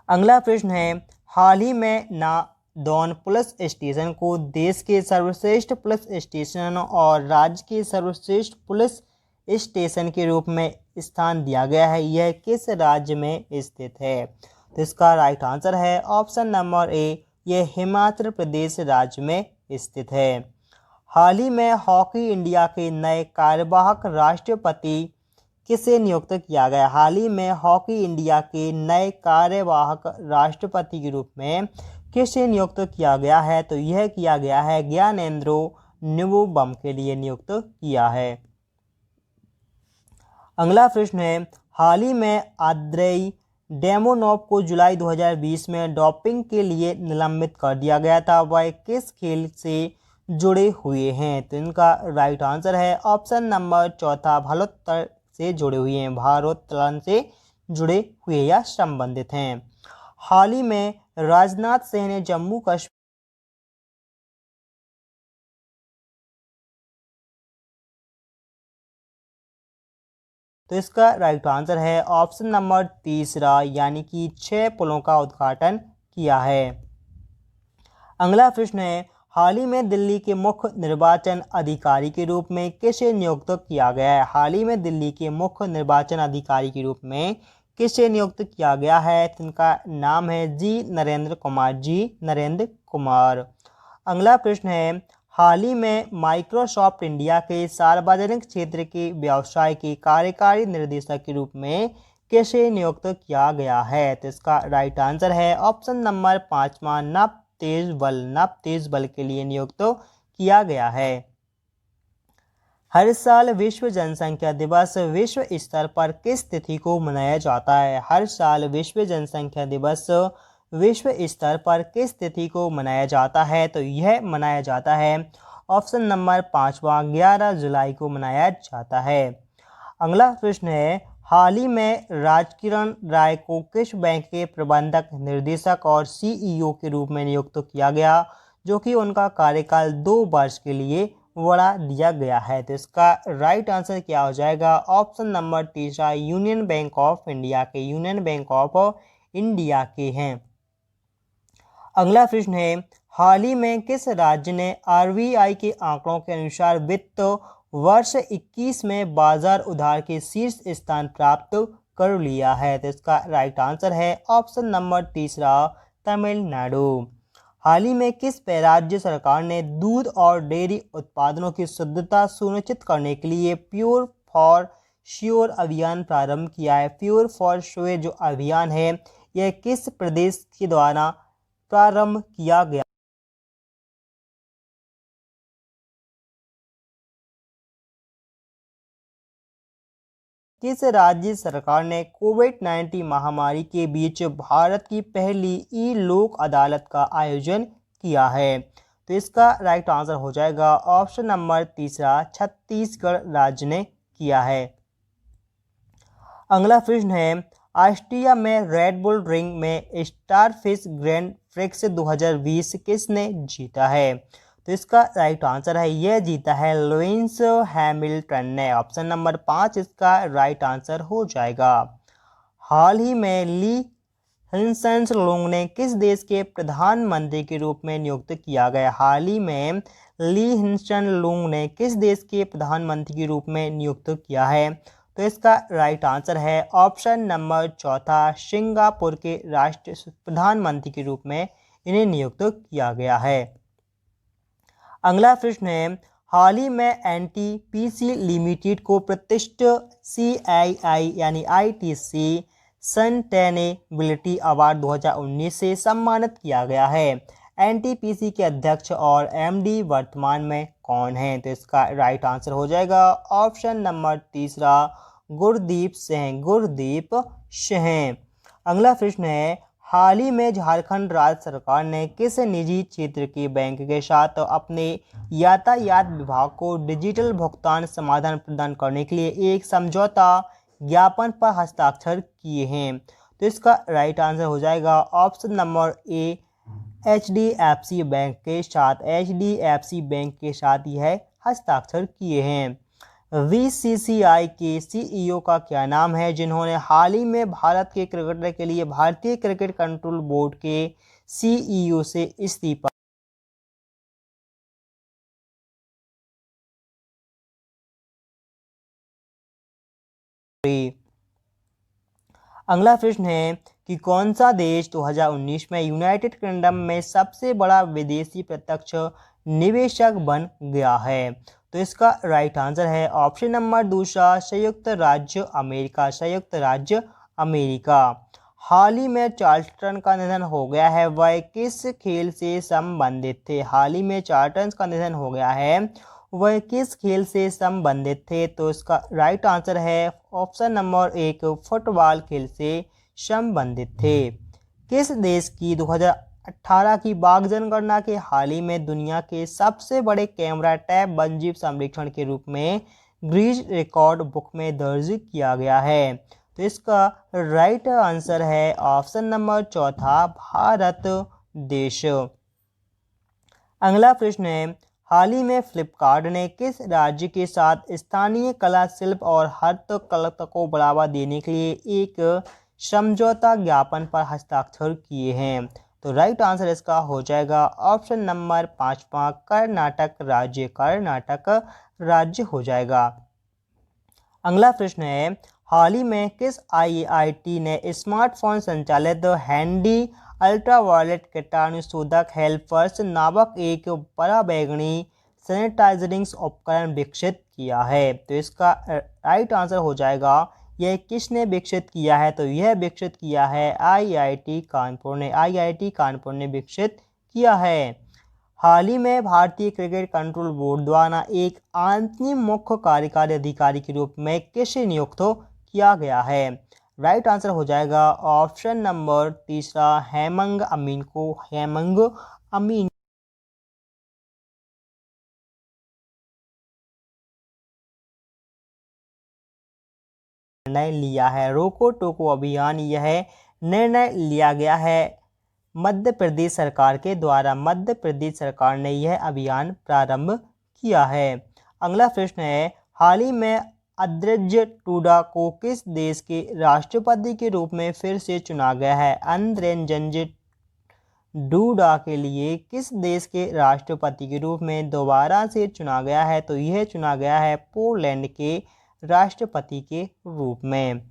अगला प्रश्न है हाल ही में नादौन पुलिस स्टेशन को देश के सर्वश्रेष्ठ पुलिस स्टेशन और राज्य के सर्वश्रेष्ठ पुलिस स्टेशन के रूप में स्थान दिया गया है। यह किस राज्य में स्थित है। तो इसका राइट आंसर है ऑप्शन नंबर ए, यह हिमाचल प्रदेश राज्य में स्थित है। हाल ही में हॉकी इंडिया के नए कार्यवाहक राष्ट्रपति किसे नियुक्त किया गया। हाल ही में हॉकी इंडिया के नए कार्यवाहक राष्ट्रपति के रूप में किसे नियुक्त किया गया है। तो यह किया गया है ज्ञानेंद्रो न्यूबम के लिए नियुक्त किया है। अगला प्रश्न है हाल ही में आंद्रेई डेमोनोव को जुलाई 2020 में डोपिंग के लिए निलंबित कर दिया गया था। वह किस खेल से जुड़े हुए हैं। तो इनका राइट आंसर है ऑप्शन नंबर चौथा, भारोत्तोलन से जुड़े हुए हैं। भारोत्तोलन से जुड़े हुए या संबंधित हैं। हाल ही में राजनाथ सिंह ने जम्मू कश्मीर तो इसका राइट आंसर है ऑप्शन नंबर तीसरा, यानी कि 6 पुलों का उद्घाटन किया है। अगला प्रश्न है हाल ही में दिल्ली के मुख्य निर्वाचन अधिकारी के रूप में किसे नियुक्त किया गया है। हाल ही में दिल्ली के मुख्य निर्वाचन अधिकारी के रूप में किसे नियुक्त किया गया है। इनका नाम है नरेंद्र कुमार। नरेंद्र कुमार। अगला प्रश्न है हाल ही में माइक्रोसॉफ्ट इंडिया के सार्वजनिक क्षेत्र के व्यवसाय के कार्यकारी निर्देशक के रूप में किसे नियुक्त किया गया है। तो इसका राइट आंसर है ऑप्शन नंबर 5वां, नव तेज बल के लिए नियुक्त किया गया है। हर साल विश्व जनसंख्या दिवस विश्व स्तर पर किस तिथि को मनाया जाता है। हर साल विश्व जनसंख्या दिवस विश्व स्तर पर किस तिथि को मनाया जाता है। तो यह मनाया जाता है ऑप्शन नंबर 5वां, 11 जुलाई को मनाया जाता है। अगला प्रश्न है हाल ही में राजकिरण राय को किस बैंक के प्रबंधक निदेशक और CEO के रूप में नियुक्त किया गया जो कि उनका कार्यकाल 2 वर्ष के लिए बढ़ा दिया गया है। तो इसका राइट आंसर क्या हो जाएगा? ऑप्शन नंबर तीसरा यूनियन बैंक ऑफ इंडिया के, यूनियन बैंक ऑफ इंडिया के हैं। अगला प्रश्न है, हाल ही में किस राज्य ने आरबीआई के आंकड़ों के अनुसार वित्त वर्ष 21 में बाजार उधार के शीर्ष स्थान प्राप्त कर लिया है? तो इसका राइट आंसर है ऑप्शन नंबर तीसरा तमिलनाडु। हाल ही में किस राज्य सरकार ने दूध और डेयरी उत्पादनों की शुद्धता सुनिश्चित करने के लिए प्योर फॉर श्योर अभियान प्रारंभ किया है? प्योर फॉर श्योर जो अभियान है यह किस प्रदेश के द्वारा प्रारंभ किया गया? किस राज्य सरकार ने कोविड-19 महामारी के बीच भारत की पहली ई लोक अदालत का आयोजन किया है? तो इसका राइट आंसर हो जाएगा ऑप्शन नंबर तीसरा छत्तीसगढ़ राज्य ने किया है। अगला प्रश्न है, ऑस्ट्रिया में रेड बुल रिंग में स्टारफिश ग्रैंड प्रिक्स 2020 किसने जीता है? तो इसका राइट आंसर है, यह जीता है लुइस हैमिल्टन ने। ऑप्शन नंबर 5 इसका राइट आंसर हो जाएगा। हाल ही में ली हिंसन लुंग ने किस देश के प्रधानमंत्री के रूप में नियुक्त किया गया? हाल ही में ली हिंसन लुंग ने किस देश के प्रधानमंत्री के रूप में नियुक्त किया है? तो इसका राइट आंसर है ऑप्शन नंबर चौथा सिंगापुर के राष्ट्र प्रधानमंत्री के रूप में इन्हें नियुक्त किया गया है। अगला प्रश्न है, हाल ही में एनटीपीसी लिमिटेड को प्रतिष्ठित CII यानी ITC सस्टेनेबिलिटी अवार्ड 2019 से सम्मानित किया गया है। एनटीपीसी के अध्यक्ष और MD वर्तमान में कौन है? तो इसका राइट आंसर हो जाएगा ऑप्शन नंबर तीसरा गुरदीप सिंह, गुरदीप सिंह। अगला प्रश्न है, हाल ही में झारखंड राज्य सरकार ने किस निजी क्षेत्र के बैंक के साथ अपने यातायात विभाग को डिजिटल भुगतान समाधान प्रदान करने के लिए एक समझौता ज्ञापन पर हस्ताक्षर किए हैं? तो इसका राइट आंसर हो जाएगा option number A HDFC bank के साथ, HDFC बैंक के साथ यह हस्ताक्षर किए हैं। VCCI के CEO का क्या नाम है जिन्होंने हाल ही में भारत के क्रिकेटर के लिए भारतीय क्रिकेट कंट्रोल बोर्ड के CEO से इस्तीफा? अगला प्रश्न है कि कौन सा देश 2019 में यूनाइटेड किंगडम में सबसे बड़ा विदेशी प्रत्यक्ष निवेशक बन गया है? तो इसका राइट आंसर है ऑप्शन नंबर दूसरा संयुक्त राज्य अमेरिका, संयुक्त राज्य अमेरिका। हाल ही में चार्ल्टन का निधन हो गया है, वह किस खेल से संबंधित थे? हाल ही में चार्ल्टन का निधन हो गया है, वह किस खेल से संबंधित थे? तो इसका राइट आंसर है ऑप्शन नंबर एक फुटबॉल खेल से संबंधित थे। किस देश की 2018 की बाघ जनगणना के हाल ही में दुनिया के सबसे बड़े कैमरा टैप वन्यजीव संरक्षण के रूप में गिनीज रिकॉर्ड बुक में दर्ज किया गया है? तो इसका राइट आंसर है ऑप्शन नंबर चौथा भारत देश। अगला प्रश्न है, हाल ही में फ्लिपकार्ट ने किस राज्य के साथ स्थानीय कला शिल्प और हस्तकला को बढ़ावा देने के लिए एक समझौता ज्ञापन पर हस्ताक्षर किए हैं? तो राइट आंसर इसका हो जाएगा ऑप्शन नंबर पाँचवा कर्नाटक राज्य, कर्नाटक राज्य हो जाएगा। अगला प्रश्न है, हाल ही में किस IIT ने स्मार्टफोन संचालित हैंडी अल्ट्रावायलेट कीटाणुशोधक हेल्पर्स नामक एक पराबैंगनी सैनिटाइजरिंग उपकरण विकसित किया है? तो इसका राइट आंसर हो जाएगा, यह किसने विकसित किया है? तो यह विकसित किया है IIT कानपुर ने, IIT कानपुर ने विकसित किया है। हाल ही में भारतीय क्रिकेट कंट्रोल बोर्ड द्वारा एक अंतरिम मुख्य कार्यकारी अधिकारी के रूप में किसे नियुक्त किया गया है? राइट आंसर हो जाएगा ऑप्शन नंबर तीसरा हेमंग अमीन को, हेमंग अमीन निर्णय लिया है। रोको टोको अभियान यह निर्णय लिया गया है मध्य प्रदेश सरकार के द्वारा मध्य प्रदेश सरकार ने यह अभियान प्रारंभ किया है। अगला प्रश्न है, हाल ही में अंद्रेज डूडा को किस देश के राष्ट्रपति के रूप में फिर से चुना गया है? अंद्रेज डूडा के लिए किस देश के राष्ट्रपति के रूप में दोबारा से चुना गया है? तो यह चुना गया है पोलैंड के राष्ट्रपति के रूप में।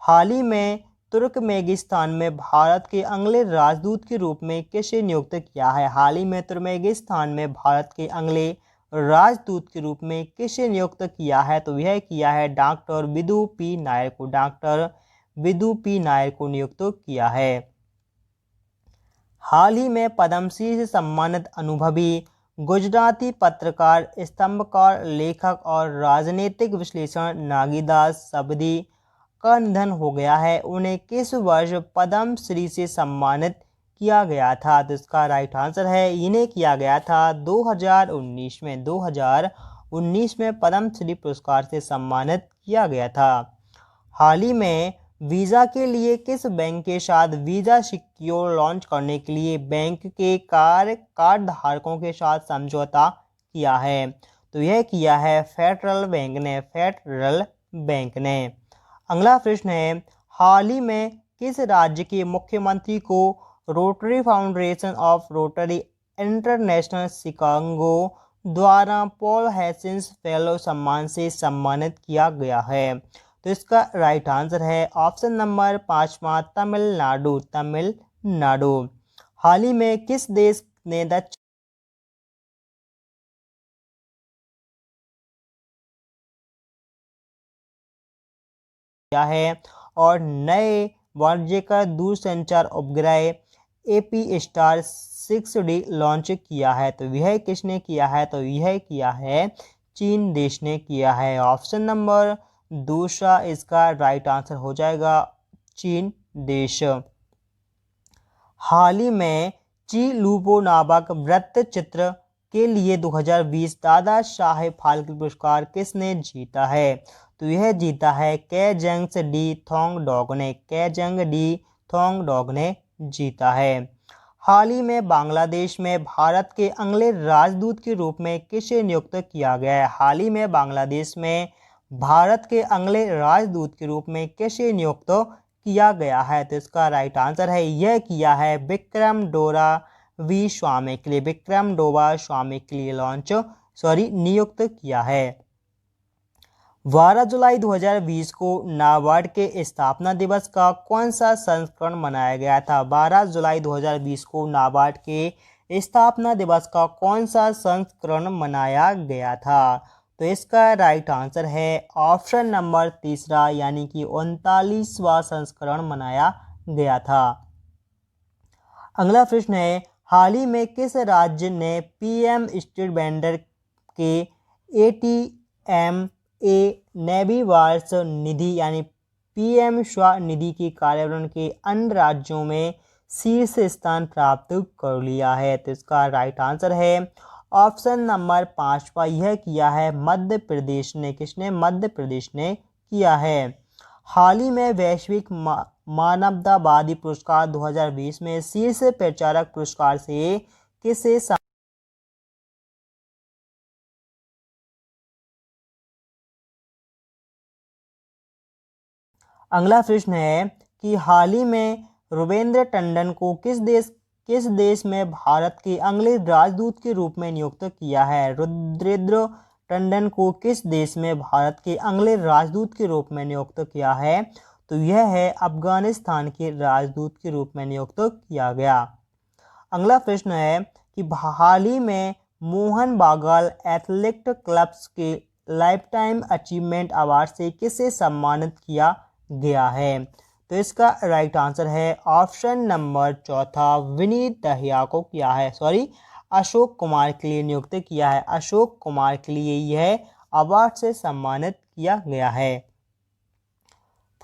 हाल ही में तुर्कमेनिस्तान में भारत के अगले राजदूत के रूप में किसे नियुक्त किया है? हाल ही में तुर्कमेनिस्तान में भारत के अगले राजदूत के रूप में किसे नियुक्त किया है? तो यह किया है डॉक्टर विदु पी नायर को। डॉक्टर विदु पी नायर को नियुक्त किया है। हाल ही में पद्मश्री से सम्मानित अनुभवी गुजराती पत्रकार, स्तंभकार, लेखक और राजनीतिक विश्लेषक नागीदास सबदी का निधन हो गया है। उन्हें किस वर्ष पद्मश्री से सम्मानित किया गया था? तो इसका राइट आंसर है, इन्हें किया गया था 2019 में। 2019 में पद्मश्री पुरस्कार से सम्मानित किया गया था। हाल ही में वीज़ा के लिए किस बैंक के साथ वीज़ा सिक्योर लॉन्च करने के लिए बैंक के कार्ड धारकों के साथ समझौता किया है? तो यह किया है फेडरल बैंक ने। अगला प्रश्न है, हाल ही में किस राज्य के मुख्यमंत्री को rotary foundation of rotary international Chicago द्वारा पॉल हेसिंस फेलो सम्मान से सम्मानित किया गया है? तो इसका राइट आंसर है ऑप्शन नंबर 5वां, तमिलनाडु। हाल ही में किस देश ने दक्षिण किया है और नए वाणिज्यिक दूरसंचार उपग्रह एपी स्टार 6D लॉन्च किया है? तो यह किसने किया है? तो यह किया है चीन देश ने किया है। ऑप्शन नंबर दूसरा इसका राइट आंसर हो जाएगा, चीन देश। हाल ही में ची लूपो नामक वृत्त चित्र के लिए 2020 दादा साहेब फाल्के पुरस्कार किसने जीता है? तो यह जीता है केजंग डी थोंगडोंग ने जीता है। हाल ही में बांग्लादेश में भारत के अगले राजदूत के रूप में किसे नियुक्त किया गया है? हाल ही में बांग्लादेश में भारत के अगले राजदूत के रूप में किसे नियुक्त किया गया है? तो इसका राइट आंसर है, यह किया है विक्रम डोरा वी स्वामी के लिए। विक्रम डोरा स्वामी के लिए नियुक्त किया है। 12 जुलाई 2020 को नाबार्ड के स्थापना दिवस का कौन सा संस्करण मनाया गया था? 12 जुलाई 2020 को नाबार्ड के स्थापना दिवस का कौन सा संस्करण मनाया गया था? तो इसका राइट आंसर है ऑप्शन नंबर तीसरा, यानी कि 39वां संस्करण मनाया गया था। अगला प्रश्न है, हाल ही में किस राज्य ने पीएम स्ट्रीट वेंडर के ATMA नेवी वार्स निधि यानी पीएम स्वनिधि के कार्यान्वयन के अन्य राज्यों में शीर्ष स्थान प्राप्त कर लिया है? तो इसका राइट आंसर है ऑप्शन नंबर 5 यह किया है मध्य प्रदेश ने। किसने? मध्य प्रदेश ने किया है। हाल ही में वैश्विक मानवतावादी पुरस्कार 2020 में शीर्ष प्रचारक पुरस्कार से किसे अगला प्रश्न है कि हाल ही में रुवेंद्र टंडन को किस देश में भारत के अगले राजदूत के रूप में नियुक्त किया है? रुवेंद्र टंडन को किस देश में भारत के अगले राजदूत के रूप में नियुक्त किया है? तो यह है अफगानिस्तान के राजदूत के रूप में नियुक्त किया गया। अगला प्रश्न है कि हाल ही में मोहन बागान एथलेटिक क्लब्स के लाइफ टाइम अचीवमेंट अवार्ड से किसे सम्मानित किया गया है? तो इसका राइट आंसर है ऑप्शन नंबर 4 विनीत दहिया को किया है। अशोक कुमार के लिए नियुक्त किया है। अशोक कुमार के लिए यह अवार्ड से सम्मानित किया गया है।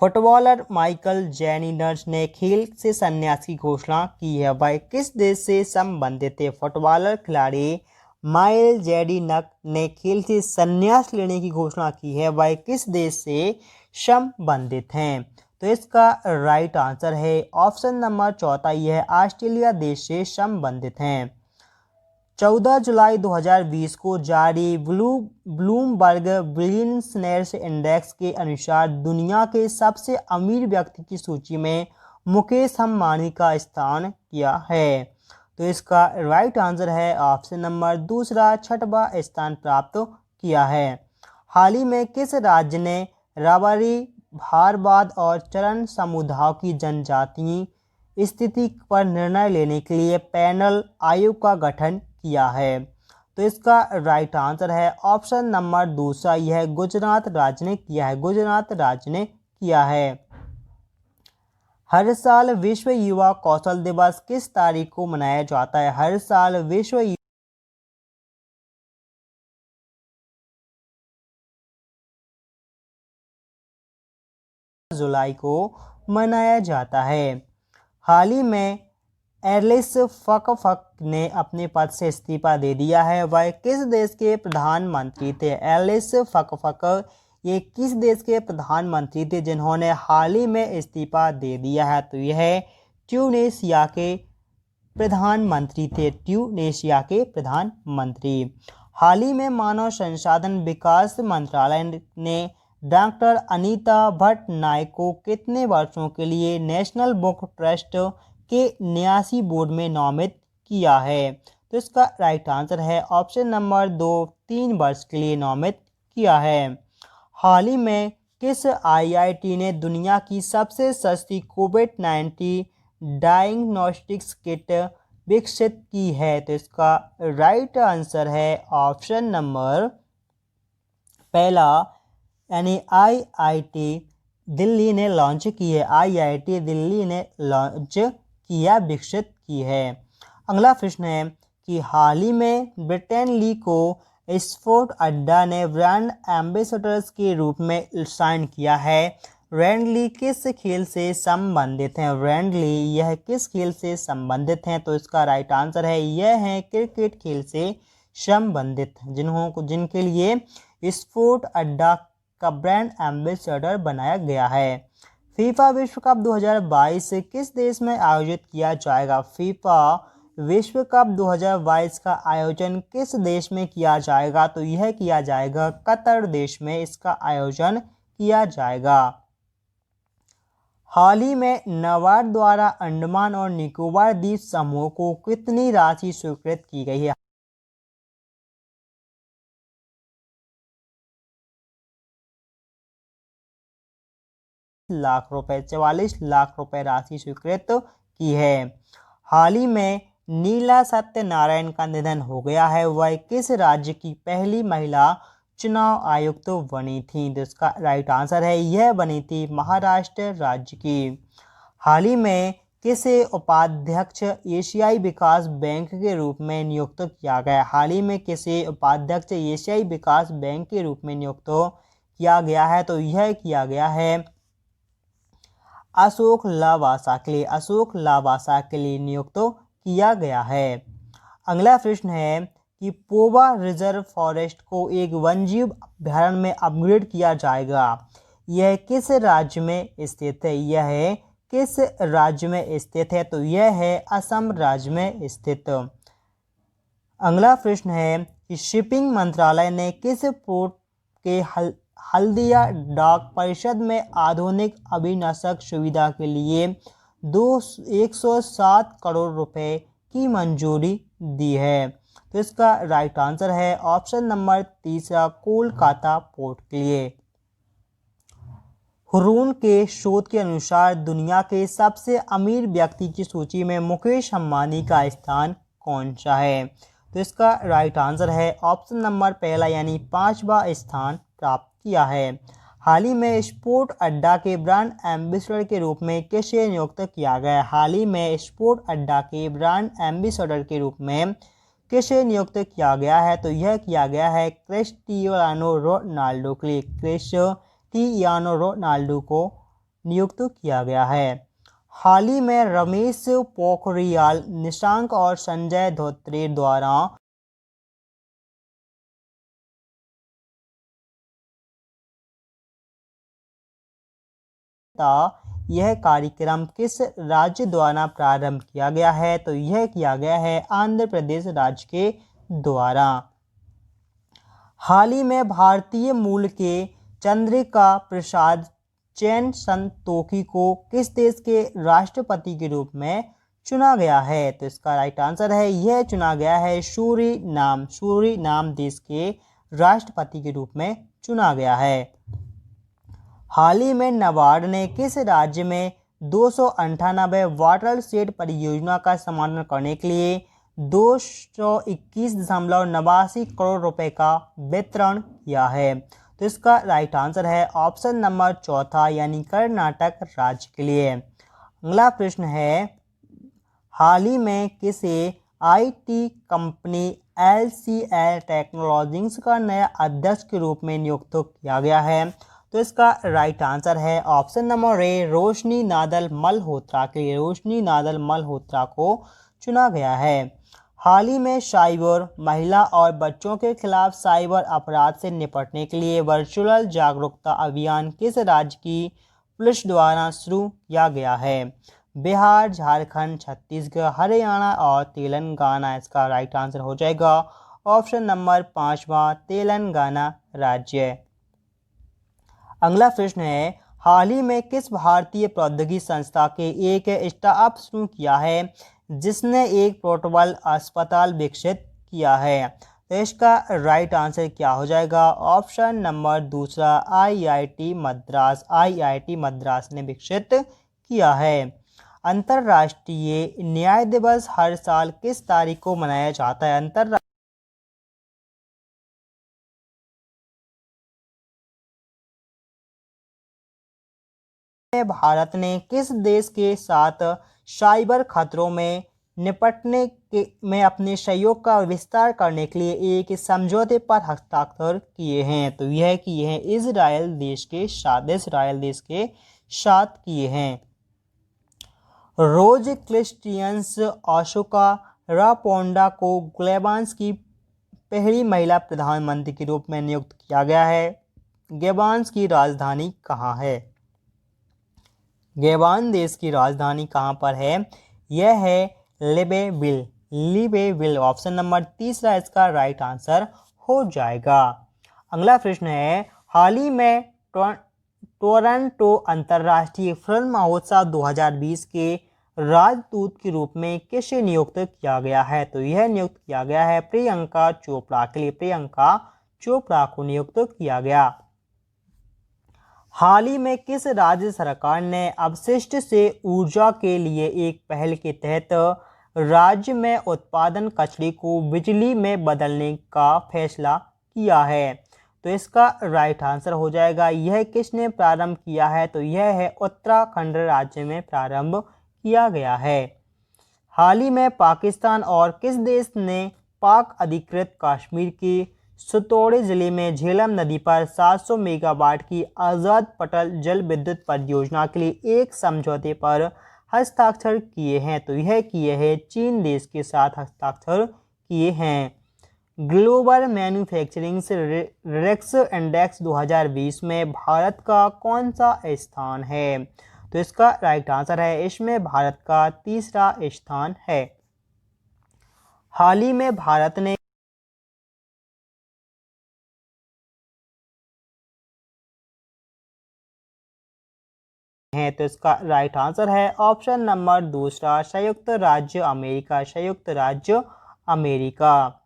फुटबॉलर माइकल जेनिनर्स ने खेल से संन्यास की घोषणा की है। वह किस देश से संबंधित थे? फुटबॉलर खिलाड़ी माइकल जेनिनर ने खेल से संन्यास लेने की घोषणा की है। वह किस देश से संबंधित हैं? तो इसका राइट आंसर है ऑप्शन नंबर चौथा, यह ऑस्ट्रेलिया देश से संबंधित हैं। 14 जुलाई 2020 को जारी ब्लूमबर्ग बिलियनेयर्स इंडेक्स के अनुसार दुनिया के सबसे अमीर व्यक्ति की सूची में मुकेश अंबानी का स्थान किया है। तो इसका राइट आंसर है ऑप्शन नंबर दूसरा, छठवां स्थान प्राप्त किया है। हाल ही में किस राज्य ने रावरी, भारवाद और चरण समुदायों की जनजातीय स्थिति पर निर्णय लेने के लिए पैनल आयोग का गठन किया है? तो इसका राइट आंसर है ऑप्शन नंबर दूसरा, यह गुजरात राज्य ने किया है। गुजरात राज्य ने किया है। हर साल विश्व युवा कौशल दिवस किस तारीख को मनाया जाता है? हर साल विश्व जुलाई को मनाया जाता है। हाल ही में एलिस फकफक ने अपने पद से इस्तीफा दे दिया है। वह किस देश के प्रधानमंत्री थे? एलिस फकफक ये किस देश के प्रधानमंत्री थे जिन्होंने हाल ही में इस्तीफा दे दिया है? तो यह ट्यूनीशिया के प्रधानमंत्री थे। ट्यूनीशिया के प्रधानमंत्री। हाल ही में मानव संसाधन विकास मंत्रालय ने डॉक्टर अनीता भट्टनायक को कितने वर्षों के लिए नेशनल बुक ट्रस्ट के न्यासी बोर्ड में नामित किया है? तो इसका राइट आंसर है ऑप्शन नंबर दो, 3 वर्ष के लिए नामित किया है। हाल ही में किस आईआईटी ने दुनिया की सबसे सस्ती कोविड-19 डायग्नोस्टिक्स किट विकसित की है? तो इसका राइट आंसर है ऑप्शन नंबर पहला, यानी आईआईटी दिल्ली ने लॉन्च की है। आईआईटी दिल्ली ने लॉन्च किया, विकसित की है। अगला प्रश्न है कि हाल ही में ब्रिटेन ली को स्पोर्ट अड्डा ने ब्रांड एम्बेसडर्स के रूप में साइन किया है। रैंडली किस खेल से संबंधित हैं? रैंडली यह किस खेल से संबंधित हैं? तो इसका राइट आंसर है यह है क्रिकेट खेल से संबंधित, जिनके लिए स्पोर्ट अड्डा का ब्रांड एम्बेसडर बनाया गया है। फीफा विश्व कप 2022 किस देश में आयोजित किया जाएगा? फीफा विश्व कप 2022 का आयोजन किस देश में किया जाएगा? तो यह किया जाएगा कतर देश में इसका आयोजन किया जाएगा। हाल ही में नाबार्ड द्वारा अंडमान और निकोबार द्वीप समूह को कितनी राशि स्वीकृत की गई है? लाख रुपए, 44 लाख रुपए राशि स्वीकृत की है। हाल ही में नीला सत्यनारायण का निधन हो गया है। वह किस राज्य की पहली महिला चुनाव आयुक्त बनी थी? तो इसका राइट आंसर है यह बनी थी महाराष्ट्र राज्य की। हाल ही में किसे उपाध्यक्ष एशियाई विकास बैंक के रूप में नियुक्त किया गया? हाल ही में किसे उपाध्यक्ष एशियाई विकास बैंक के रूप में नियुक्त किया गया है? तो यह किया गया है अशोक लावासा के लिए। अशोक लावासा के लिए नियुक्त किया गया है। अगला प्रश्न है कि पोवा रिजर्व फॉरेस्ट को एक वन्यजीव अभयारण्य में अपग्रेड किया जाएगा। यह किस राज्य में स्थित है? यह किस राज्य में स्थित है? तो यह है असम राज्य में स्थित। अगला प्रश्न है कि शिपिंग मंत्रालय ने किस पोर्ट के हल्दिया डाक परिषद में आधुनिक अभिनसक सुविधा के लिए 107 करोड़ रुपए की मंजूरी दी है? तो इसका राइट आंसर है ऑप्शन नंबर तीसरा, कोलकाता पोर्ट के लिए। हुरून के शोध के अनुसार दुनिया के सबसे अमीर व्यक्ति की सूची में मुकेश अंबानी का स्थान कौन सा है? तो इसका राइट आंसर है ऑप्शन नंबर पहला, यानी 5वां स्थान प्राप्त किया है। हाल ही में स्पोर्ट अड्डा के ब्रांड एम्बेसडर के रूप में किसे नियुक्त किया गया? हाल ही में स्पोर्ट अड्डा के ब्रांड एम्बेसडर के रूप में किसे नियुक्त किया गया है? तो यह किया गया है क्रिस्टियानो रोनाल्डो के लिए। क्रिस्टियानो रोनाल्डो को नियुक्त किया गया है। हाल ही में रमेश पोखरियाल निशंक और संजय धोत्रे द्वारा यह कार्यक्रम किस राज्य द्वारा प्रारंभ किया गया है? तो यह किया गया है आंध्र प्रदेश राज्य के द्वारा। हाल ही में भारतीय मूल के चंद्रिका प्रसाद चैन संतोखी को किस देश के राष्ट्रपति के रूप में चुना गया है? तो इसका राइट आंसर है, यह चुना गया है सूरीनाम। सूरीनाम देश के राष्ट्रपति के रूप में चुना गया है। हाल ही में नाबार्ड ने किस राज्य में 298 वाटरशेड परियोजना का समापन करने के लिए 221.89 करोड़ रुपए का वितरण किया है? तो इसका राइट आंसर है ऑप्शन नंबर चौथा, यानी कर्नाटक राज्य के लिए। अगला प्रश्न है, हाल ही में किसे आईटी कंपनी एलसीएल टेक्नोलॉजीज का नया अध्यक्ष के रूप में नियुक्त किया गया है? तो इसका राइट आंसर है option number A, Roshni Nadal Malhotra के लिए। रोशनी नादल मल्होत्रा को चुना गया है। हाल ही में साइबर महिला और बच्चों के खिलाफ साइबर अपराध से निपटने के लिए वर्चुअल जागरूकता अभियान किस राज्य की पुलिस द्वारा शुरू किया गया है? बिहार, झारखंड, छत्तीसगढ़, हरियाणा और तेलंगाना। इसका राइट आंसर हो जाएगा ऑप्शन नंबर 5वां, तेलंगाना राज्य। अगला प्रश्न है, हाल ही में किस भारतीय प्रौद्योगिकी संस्था के एक स्टार्टअप शुरू किया है जिसने एक पोर्टेबल अस्पताल विकसित किया है? तो इसका राइट आंसर क्या हो जाएगा? ऑप्शन नंबर दूसरा, आईआईटी मद्रास। आईआईटी मद्रास ने विकसित किया है। अंतर्राष्ट्रीय न्याय दिवस हर साल किस तारीख को मनाया जाता है? भारत ने किस देश के साथ साइबर खतरों में निपटने में अपने सहयोग का विस्तार करने के लिए एक समझौते पर हस्ताक्षर किए हैं? तो यह किए हैं इजराइल देश के साथ किए हैं। रोज क्रिस्टियंस अशोका रापोंडा को गैबॉन की पहली महिला प्रधानमंत्री के रूप में नियुक्त किया गया है। गैबॉन की राजधानी कहाँ है? गैबॉन देश की राजधानी कहाँ पर है? यह है लिब्रेविल। लिब्रेविल ऑप्शन नंबर तीसरा इसका राइट आंसर हो जाएगा। अगला प्रश्न है, हाल ही में टोरंटो अंतर्राष्ट्रीय फिल्म महोत्सव 2020 के राजदूत के रूप में किसे नियुक्त किया गया है? तो यह नियुक्त किया गया है प्रियंका चोपड़ा के लिए। प्रियंका चोपड़ा को नियुक्त किया गया। हाल ही में किस राज्य सरकार ने अपशिष्ट से ऊर्जा के लिए एक पहल के तहत राज्य में उत्पादन कचरे को बिजली में बदलने का फैसला किया है? तो इसका राइट आंसर हो जाएगा, यह किसने प्रारंभ किया है? तो यह है उत्तराखंड राज्य में प्रारंभ किया गया है। हाल ही में पाकिस्तान और किस देश ने पाक अधिकृत कश्मीर के सतोड़े जिले में झेलम नदी पर 700 मेगावाट की आज़ाद पटल जल विद्युत परियोजना के लिए एक समझौते पर हस्ताक्षर किए हैं? तो यह किए हैं चीन देश के साथ हस्ताक्षर किए हैं। ग्लोबल मैन्युफैक्चरिंग रिक्स इंडेक्स 2020 में भारत का कौन सा स्थान है? तो इसका राइट आंसर है, इसमें भारत का तीसरा स्थान है। हाल ही में भारत ने तो इसका राइट आंसर है ऑप्शन नंबर दूसरा, संयुक्त राज्य अमेरिका। संयुक्त राज्य अमेरिका।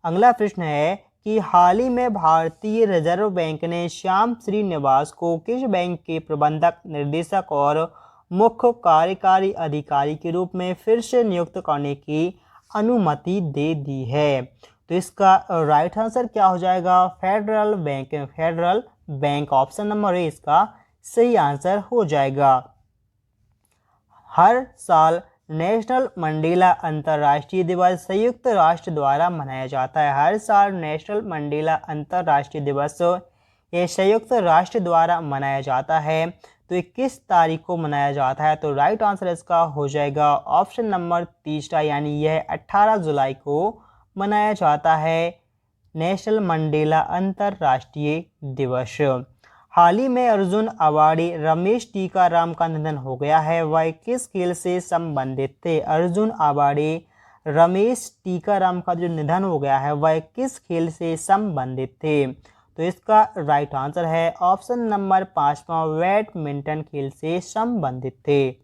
अगला प्रश्न है कि हाल ही में भारतीय रिजर्व बैंक ने श्याम श्रीनिवास को किस बैंक के प्रबंधक, निर्देशक और मुख्य कार्यकारी अधिकारी के रूप में फिर से नियुक्त करने की अनुमति दे दी है? तो इसका राइट आंसर क्या हो जाएगा? Federal bank. Federal bank option number A इसका सही आंसर हो जाएगा। हर साल नेशनल मंडेला अंतर्राष्ट्रीय दिवस संयुक्त राष्ट्र द्वारा मनाया जाता है। हर साल नेशनल मंडेला अंतर्राष्ट्रीय दिवस ये संयुक्त राष्ट्र द्वारा मनाया जाता है। तो 21 तारीख को मनाया जाता है। तो राइट आंसर इसका हो जाएगा ऑप्शन नंबर तीसरा, यानी यह 18 जुलाई को मनाया जाता है नेशनल मंडेला अंतर्राष्ट्रीय दिवस। हाल ही में अर्जुन अवार्डी रमेश टीकाराम का निधन हो गया है, वह किस खेल से संबंधित थे? अर्जुन अवार्डी रमेश टीकाराम का जो निधन हो गया है वह किस खेल से संबंधित थे? तो इसका राइट आंसर है ऑप्शन नंबर 5वां, बैडमिंटन खेल से संबंधित थे।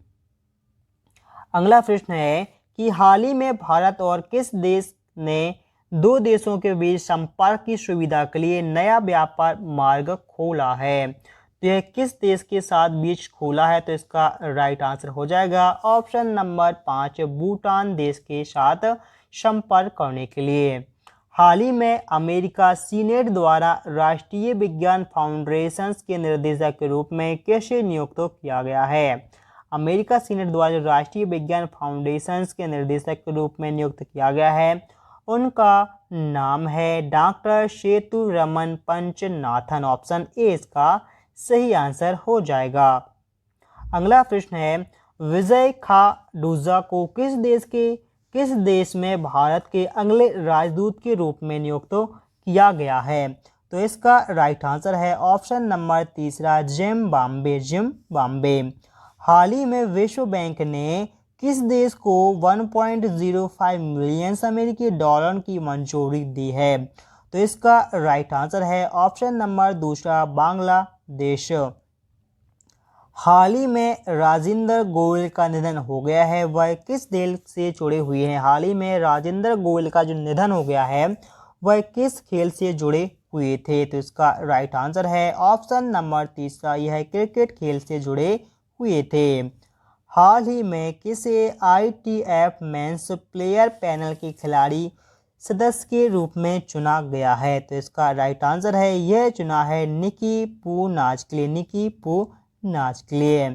अगला प्रश्न है कि हाल ही में भारत और किस देश ने दो देशों के बीच संपर्क की सुविधा के लिए नया व्यापार मार्ग खोला है? तो यह किस देश के साथ बीच खोला है? तो इसका राइट आंसर हो जाएगा ऑप्शन नंबर 5, भूटान देश के साथ संपर्क करने के लिए। हाल ही में अमेरिका सीनेट द्वारा राष्ट्रीय विज्ञान फाउंडेशन के निर्देशक के रूप में कैसे नियुक्त किया गया है? अमेरिका सीनेट द्वारा राष्ट्रीय विज्ञान फाउंडेशन के निर्देशक के रूप में नियुक्त किया गया है, उनका नाम है doctor Sethuraman Panchanathan. Option A इसका सही आंसर हो जाएगा। अगला प्रश्न है विजय खाडूजा को किस देश में भारत के अगले राजदूत के रूप में नियुक्त किया गया है? तो इसका राइट आंसर है ऑप्शन नंबर 3, जिम्बाब्वे। हाल ही में विश्व बैंक ने किस देश को 1.05 मिलियन अमेरिकी डॉलर की मंजूरी दी है? तो इसका राइट आंसर है ऑप्शन नंबर 2, बांग्लादेश। हाल ही में राजेंद्र गोयल का निधन हो गया है, वह किस खेल से जुड़े हुए हैं? हाल ही में राजेंद्र गोयल का जो निधन हो गया है वह किस खेल से जुड़े हुए थे? तो इसका राइट आंसर है ऑप्शन नंबर 3, यह क्रिकेट खेल से जुड़े हुए थे। हाल ही में किसे ITF मेंस प्लेयर पैनल के खिलाड़ी सदस्य के रूप में चुना गया है? तो इसका राइट आंसर है यह चुना है निकी पूनाच के लिए।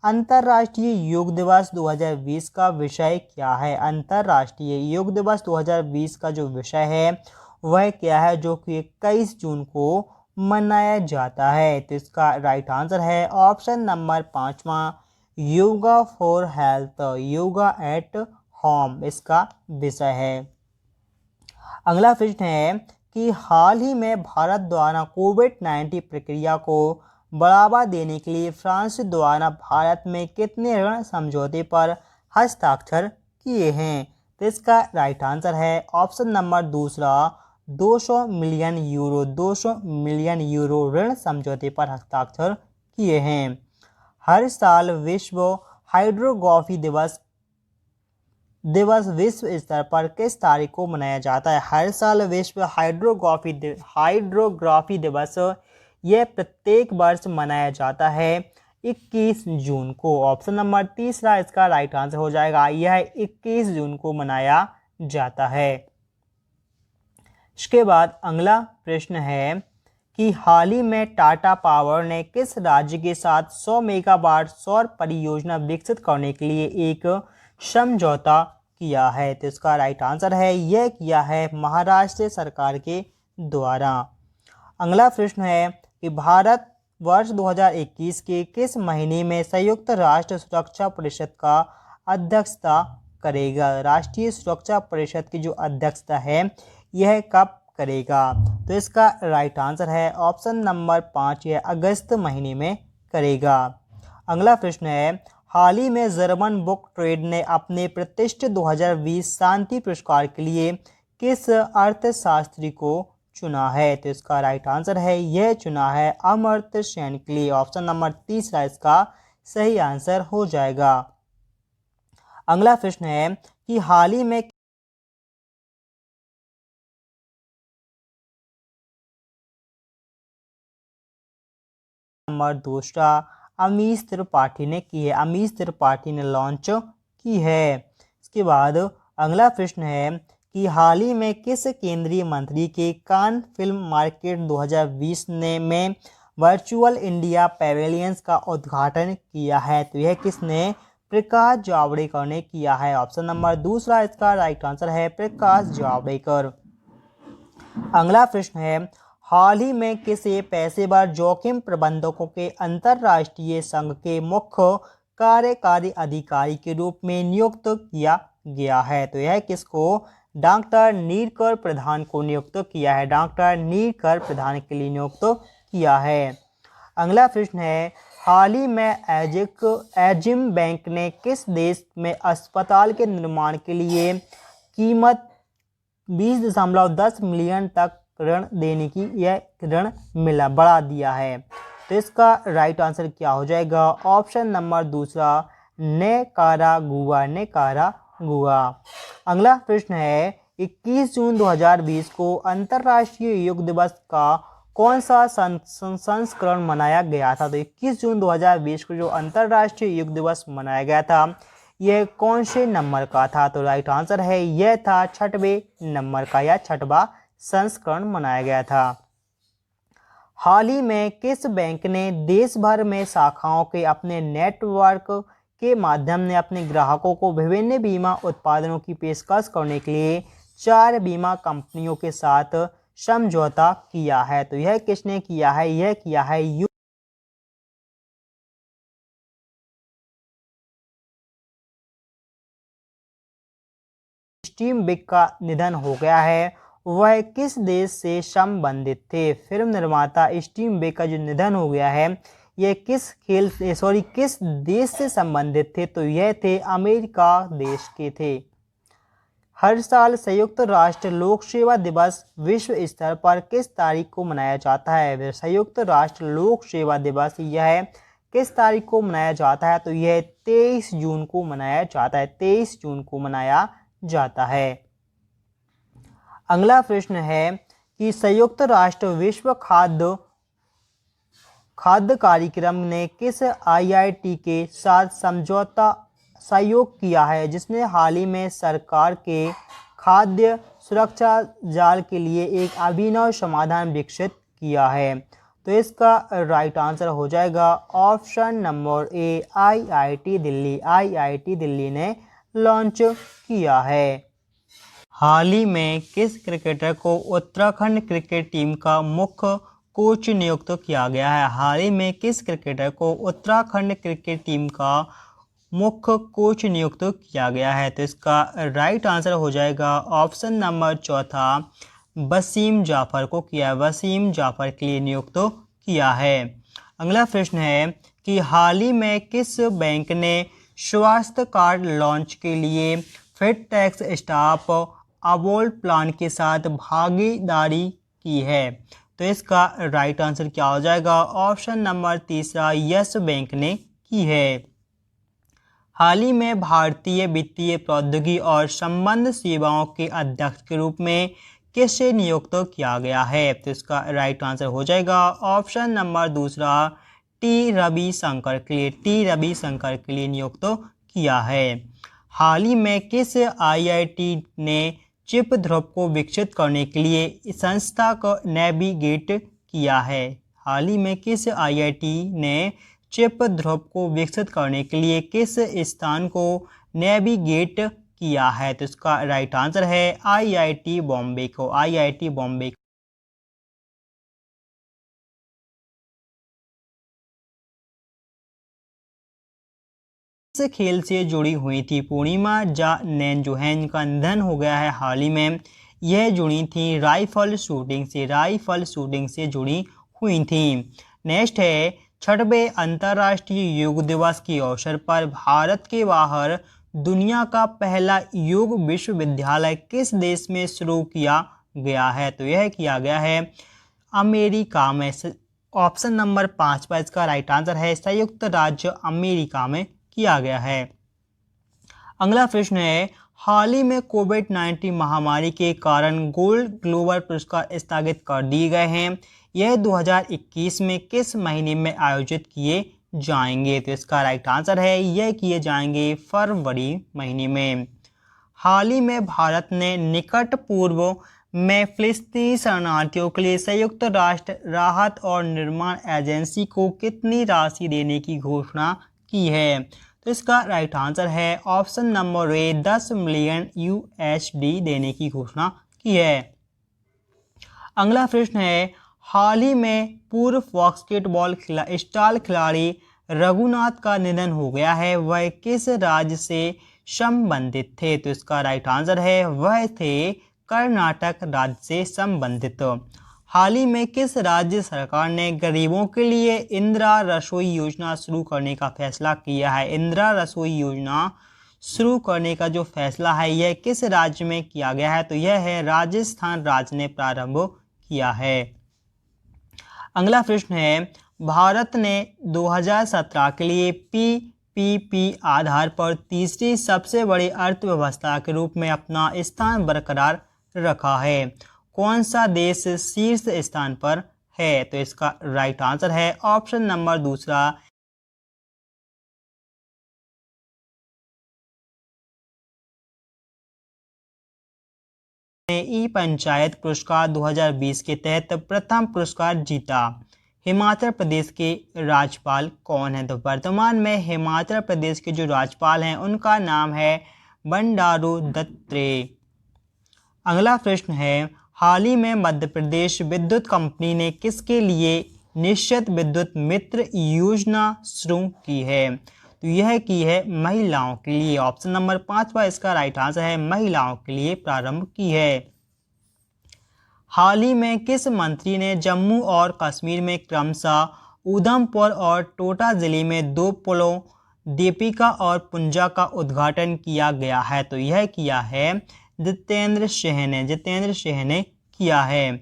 अंतर्राष्ट्रीय योग दिवस 2020 का विषय क्या है? अंतर्राष्ट्रीय योग दिवस 2020 का जो विषय है वह क्या है, जो कि 21 जून को मनाया जाता है? तो इसका राइट आंसर है option number 5, yoga for health, yoga at home इसका विषय है। अगला प्रश्न है कि हाल ही में भारत द्वारा कोविड-19 प्रक्रिया को बढ़ावा देने के लिए फ्रांस द्वारा भारत में कितने ऋण समझौते पर हस्ताक्षर किए हैं? तो इसका राइट आंसर है ऑप्शन नंबर 200 मिलियन यूरो ऋण समझौते पर हस्ताक्षर किए हैं। हर साल विश्व हाइड्रोग्राफी दिवस विश्व स्तर पर किस तारीख को मनाया जाता है? हर साल विश्व हाइड्रोग्राफी दिवस यह प्रत्येक वर्ष मनाया जाता है 21 जून को। ऑप्शन नंबर 3 इसका राइट आंसर हो जाएगा, यह 21 जून को मनाया जाता है। इसके बाद अगला प्रश्न है कि हाल ही में टाटा पावर ने किस राज्य के साथ 100 मेगावाट सौर परियोजना विकसित करने के लिए एक समझौता किया है? तो इसका राइट आंसर है यह किया है महाराष्ट्र सरकार के द्वारा। अगला प्रश्न है कि भारत वर्ष 2021 के किस महीने में संयुक्त राष्ट्र सुरक्षा परिषद का अध्यक्षता करेगा? राष्ट्रीय सुरक्षा परिषद की जो अध्यक्षता है यह कब करेगा? तो इसका राइट आंसर है ऑप्शन नंबर 5, यह अगस्त महीने में करेगा। अगला प्रश्न है हाल ही में जर्मन बुक ट्रेड ने अपने प्रतिष्ठित 2020 शांति पुरस्कार के लिए किस अर्थशास्त्री को चुना है? तो इसका राइट आंसर है यह चुना है अमर्त्य सेन के लिए। ऑप्शन नंबर 3 इसका सही आंसर हो जाएगा। अगला प्रश्न है कि हाल ही में नंबर 2 अमीश त्रिपाठी ने की है, अमीश त्रिपाठी ने लॉन्च की है। इसके बाद अगला प्रश्न है कि हाल ही में किस केंद्रीय मंत्री के कान फिल्म मार्केट 2020 में वर्चुअल इंडिया पैवेलियंस का उद्घाटन किया है? तो यह किसने? प्रकाश जावड़ेकर ने किया है। ऑप्शन नंबर 2 इसका राइट आंसर है प्रकाश जावड़ेकर। अगला प्रश्न है हाल ही में किसे पेशेवर जोखिम प्रबंधकों के अंतर्राष्ट्रीय संघ के मुख्य कार्यकारी अधिकारी के रूप में नियुक्त किया गया है? तो यह किसको? डॉक्टर नीलकर प्रधान को नियुक्त किया है, डॉक्टर नीलकर प्रधान के लिए नियुक्त किया है। अगला प्रश्न है, हाल ही में एजिम बैंक ने किस देश में अस्पताल के निर्माण के लिए कीमत 20.10 मिलियन तक ऋण देने की यह ऋण मिला बढ़ा दिया है? तो इसका राइट आंसर क्या हो जाएगा? ऑप्शन नंबर दूसरा, निकारागुआ। अगला प्रश्न है, 21 जून 2020 को अंतर्राष्ट्रीय योग दिवस का कौन सा संस्करण मनाया गया था? तो 21 जून 2020 को जो अंतर्राष्ट्रीय योग दिवस मनाया गया था, यह कौन से नंबर का था? तो राइट आंसर है, यह था 6वें नंबर का या 6वां संस्करण मनाया गया था। हाल ही में किस बैंक ने देश भर में शाखाओं के अपने नेटवर्क के माध्यम से अपने ग्राहकों को विभिन्न बीमा उत्पादों की पेशकश करने के लिए 4 बीमा कंपनियों के साथ समझौता किया है? तो यह किसने किया है? यह किया है स्टीव बिग का निधन हो गया है। वह किस देश से संबंधित थे? फिल्म निर्माता स्टीव बिग का जो निधन हो गया है, यह किस देश से संबंधित थे? तो यह थे अमेरिका देश के थे। हर साल संयुक्त राष्ट्र लोक सेवा दिवस विश्व स्तर पर किस तारीख को मनाया जाता है? संयुक्त राष्ट्र लोक सेवा दिवस यह किस तारीख को मनाया जाता है? तो यह 23 जून को मनाया जाता है। 23 जून को मनाया जाता है। अगला प्रश्न है कि संयुक्त राष्ट्र विश्व खाद्य कार्यक्रम ने किस IIT के साथ सहयोग किया है, जिसने हाल ही में सरकार के खाद्य सुरक्षा जाल के लिए एक अभिनव समाधान विकसित किया है? तो इसका राइट आंसर हो जाएगा option number A, IIT Delhi. IIT Delhi ने लॉन्च किया है। हाल ही में किस क्रिकेटर को उत्तराखंड क्रिकेट टीम का मुख्य कोच नियुक्त किया गया है? हाल ही में किस क्रिकेटर को उत्तराखंड क्रिकेट टीम का मुख्य कोच नियुक्त किया गया है? तो इसका राइट आंसर हो जाएगा ऑप्शन नंबर चौथा, वसीम जाफर को किया है। वसीम जाफर के लिए नियुक्त किया है। अगला प्रश्न है कि हाल ही में किस बैंक ने स्वास्थ्य कार्ड लॉन्च के लिए fit tax staff award plan के साथ भागीदारी की है? तो इसका राइट आंसर क्या हो जाएगा? ऑप्शन नंबर तीसरा, यस बैंक ने की है। हाल ही में भारतीय वित्तीय प्रौद्योगिकी और संबंध सेवाओं के अध्यक्ष के रूप में किसे नियुक्त किया गया है? तो इसका राइट आंसर हो जाएगा ऑप्शन नंबर दूसरा, टी रविशंकर के लिए। टी रविशंकर के लिए नियुक्त किया है। हाल ही में किस IIT ने चिप ध्रुव को विकसित करने के लिए संस्था को नेविगेट किया है? हाल ही में किस IIT ने चिप ध्रुव को विकसित करने के लिए किस स्थान को नेविगेट किया है? तो इसका राइट आंसर है IIT बॉम्बे को। IIT बॉम्बे इस खेल से जुड़ी हुई थी। पूर्णिमा नैन जोहन का निधन हो गया है हाल ही में। यह जुड़ी थी राइफल शूटिंग से जुड़ी हुई थी। नेक्स्ट है, 6वें अंतर्राष्ट्रीय योग दिवस के अवसर पर भारत के बाहर दुनिया का पहला योग विश्वविद्यालय किस देश में शुरू किया गया है? तो यह किया गया है अमेरिका में। ऑप्शन नंबर 5 पर इसका राइट आंसर है संयुक्त राज्य अमेरिका में किया गया है। अगला प्रश्न है, हाल ही में कोविड-19 महामारी के कारण गोल्ड ग्लोबल पुरस्कार स्थगित कर दिए गए हैं। यह 2021 में किस महीने में आयोजित किए जाएंगे? तो इसका राइट आंसर है यह किए जाएंगे फरवरी महीने में। हाल ही में भारत ने निकट पूर्व में फिलिस्तीनी शरणार्थियों के लिए संयुक्त राष्ट्र राहत और निर्माण एजेंसी को कितनी राशि देने की घोषणा की है? तो इसका राइट आंसर है option number A, 10 million USD देने की घोषणा की है। अगला प्रश्न है, हाल ही में पूर्व बास्केटबॉल स्टार खिलाड़ी रघुनाथ का निधन हो गया है। वह किस राज्य से संबंधित थे? तो इसका राइट आंसर है वह थे कर्नाटक राज्य से संबंधित। हाल ही में किस राज्य सरकार ने गरीबों के लिए इंदिरा रसोई योजना शुरू करने का फैसला किया है? इंदिरा रसोई योजना शुरू करने का जो फैसला है यह किस राज्य में किया गया है? तो यह है राजस्थान राज्य ने प्रारंभ किया है। अगला प्रश्न है, भारत ने 2017 के लिए पीपीपी आधार पर तीसरी सबसे बड़ी अर्थव्यवस्था के रूप में अपना स्थान बरकरार रखा है। कौन सा देश शीर्ष स्थान पर है? तो इसका राइट आंसर है ऑप्शन नंबर दूसरा, ने ई पंचायत पुरस्कार 2020 के तहत प्रथम पुरस्कार जीता। हिमाचल प्रदेश के राज्यपाल कौन है? तो वर्तमान में हिमाचल प्रदेश के जो राज्यपाल हैं उनका नाम है बंडारू दत्तात्रेय। अगला प्रश्न है, हाल ही में मध्य प्रदेश विद्युत कंपनी ने किसके लिए निश्चित विद्युत मित्र योजना शुरू की है? तो यह की है महिलाओं के लिए। ऑप्शन नंबर 5 इसका राइट आंसर है, महिलाओं के लिए प्रारंभ की है। हाल ही में किस मंत्री ने जम्मू और कश्मीर में क्रमशः उधमपुर और टोटा जिले में 2 पुलों दीपिका और पुंजा का उद्घाटन किया गया है? तो यह किया है जितेंद्र सिंह ने किया है।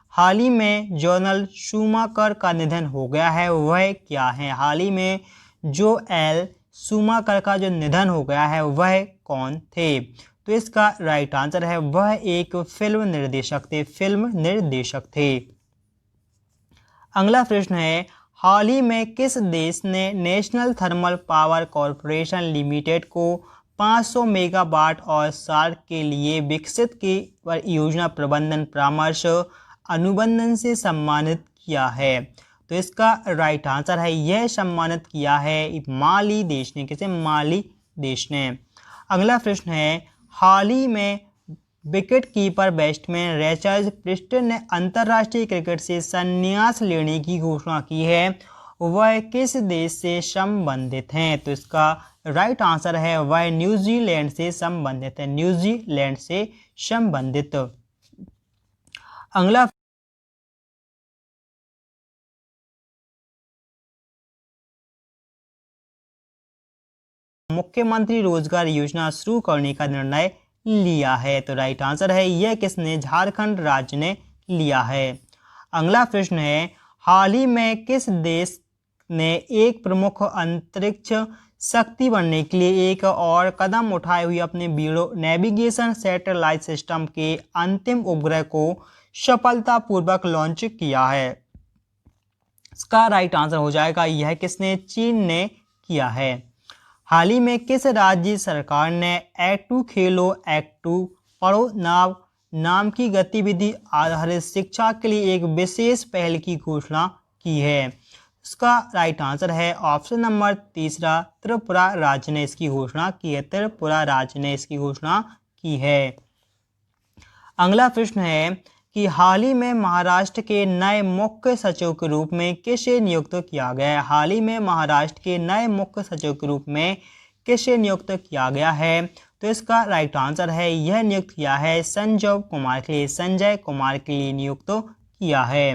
हाल ही में जोएल शूमाकर का निधन हो गया है, वह क्या है? हाल ही में जोएल शूमाकर का जो निधन हो गया है वह कौन थे? तो इसका राइट आंसर है वह एक फिल्म निर्देशक थे। अगला प्रश्न है, हाल ही में किस देश ने national thermal power corporation limited को 500 मेगावाट और साल के लिए विकसित की परियोजना प्रबंधन परामर्श अनुबंधन से सम्मानित किया है? तो इसका राइट आंसर है यह सम्मानित किया है माली देश ने। किसे? माली देश ने। अगला प्रश्न है, हाल ही में विकेट कीपर बैट्समैन रिचर्ड प्रिस्टन ने अंतर्राष्ट्रीय क्रिकेट से संन्यास लेने की घोषणा की है, वह किस देश से संबंधित हैं? तो इसका राइट आंसर है वह न्यूजीलैंड से संबंधित है, न्यूजीलैंड से संबंधित। अगला मुख्यमंत्री रोजगार योजना शुरू करने का निर्णय लिया है? तो राइट आंसर है यह किसने? झारखंड राज्य ने लिया है। अगला प्रश्न है, हाल ही में किस देश ने एक प्रमुख अंतरिक्ष शक्ति बनने के लिए एक और कदम उठाए हुए अपने बीडो नेविगेशन सैटेलाइट सिस्टम के अंतिम उपग्रह को सफलतापूर्वक लॉन्च किया है? इसका राइट आंसर हो जाएगा यह किसने? चीन ने किया है। हाल ही में किस राज्य सरकार ने एक्टू खेलो एक्टू पढ़ो नाम की गतिविधि आधारित शिक्षा के लिए एक विशेष पहल की घोषणा की है? इसका राइट आंसर है ऑप्शन नंबर तीसरा, त्रिपुरा राज्य ने इसकी घोषणा की है। त्रिपुरा राज्य ने इसकी घोषणा की है। अगला प्रश्न है कि हाल ही में महाराष्ट्र के नए मुख्य सचिव के रूप में किसे नियुक्त किया गया है? हाल ही में महाराष्ट्र के नए मुख्य सचिव के रूप में किसे नियुक्त किया गया है? तो इसका राइट आंसर है यह नियुक्त किया है संजय कुमार के लिए नियुक्त किया है।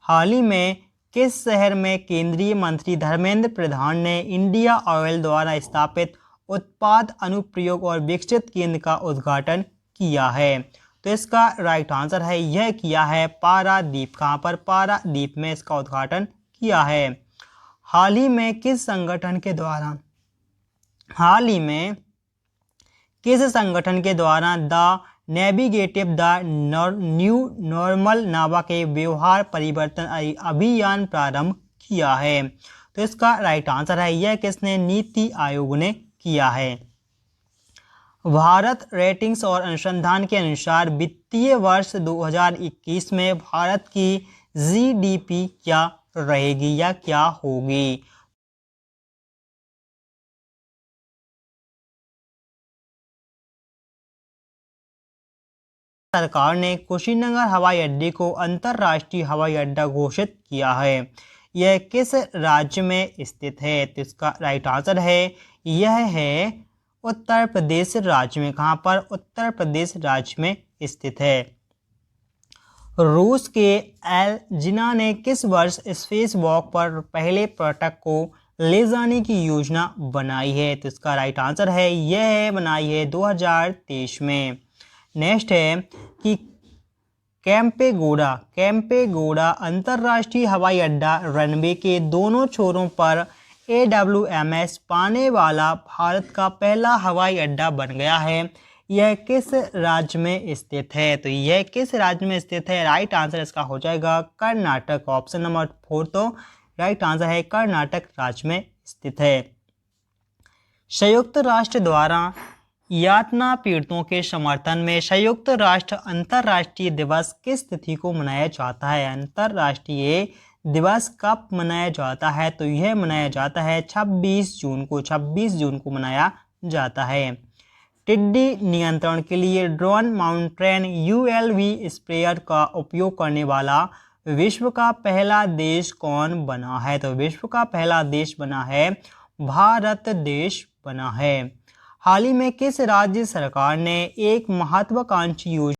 हाल ही में किस शहर में केंद्रीय मंत्री धर्मेंद्र प्रधान ने इंडिया ऑयल द्वारा स्थापित उत्पाद अनुप्रयोग और विकसित केंद्र का उद्घाटन किया है? तो इसका राइट आंसर है यह किया है पारादीप। कहाँ पर? पारादीप में इसका उद्घाटन किया है। हाल ही में किस संगठन के द्वारा the navigating the new normal नावा के व्यवहार परिवर्तन अभियान प्रारंभ किया है? तो इसका राइट आंसर है यह किसने? नीति आयोग ने किया है। भारत रेटिंग्स और अनुसंधान के अनुसार वित्तीय वर्ष 2021 में भारत की जीडीपी क्या रहेगी या क्या होगी? सरकार ने कुशीनगर हवाई अड्डे को अंतर्राष्ट्रीय हवाई अड्डा घोषित किया है। यह किस राज्य में स्थित है? तो इसका राइट आंसर है यह है उत्तर प्रदेश राज्य में। कहाँ पर? उत्तर प्रदेश राज्य में स्थित है। रूस के एल्जिना ने किस वर्ष स्पेस वॉक पर पहले पर्यटक को ले जाने की योजना बनाई है? तो इसका राइट आंसर है यह है बनाई है 2023 में। नेक्स्ट है कि कैंपेगोड़ा अंतर्राष्ट्रीय हवाई अड्डा रनवे के दोनों छोरों पर AWMS पाने वाला भारत का पहला हवाई अड्डा बन गया है। यह किस राज्य में स्थित है? तो यह किस राज्य में स्थित है? राइट आंसर इसका हो जाएगा कर्नाटक। ऑप्शन नंबर 4 तो राइट आंसर है कर्नाटक राज्य में स्थित है। संयुक्त राष्ट्र द्वारा यातना पीड़ितों के समर्थन में संयुक्त राष्ट्र अंतर्राष्ट्रीय दिवस किस तिथि को मनाया जाता है? अंतर्राष्ट्रीय दिवस कब मनाया जाता है? तो यह मनाया जाता है 26 जून को। 26 जून को मनाया जाता है। टिड्डी नियंत्रण के लिए ड्रोन माउंटेन ULV स्प्रेयर का उपयोग करने वाला विश्व का पहला देश कौन बना है? तो विश्व का पहला देश बना है भारत देश बना है। हाल ही में किस राज्य सरकार ने एक महत्वाकांक्षी योजना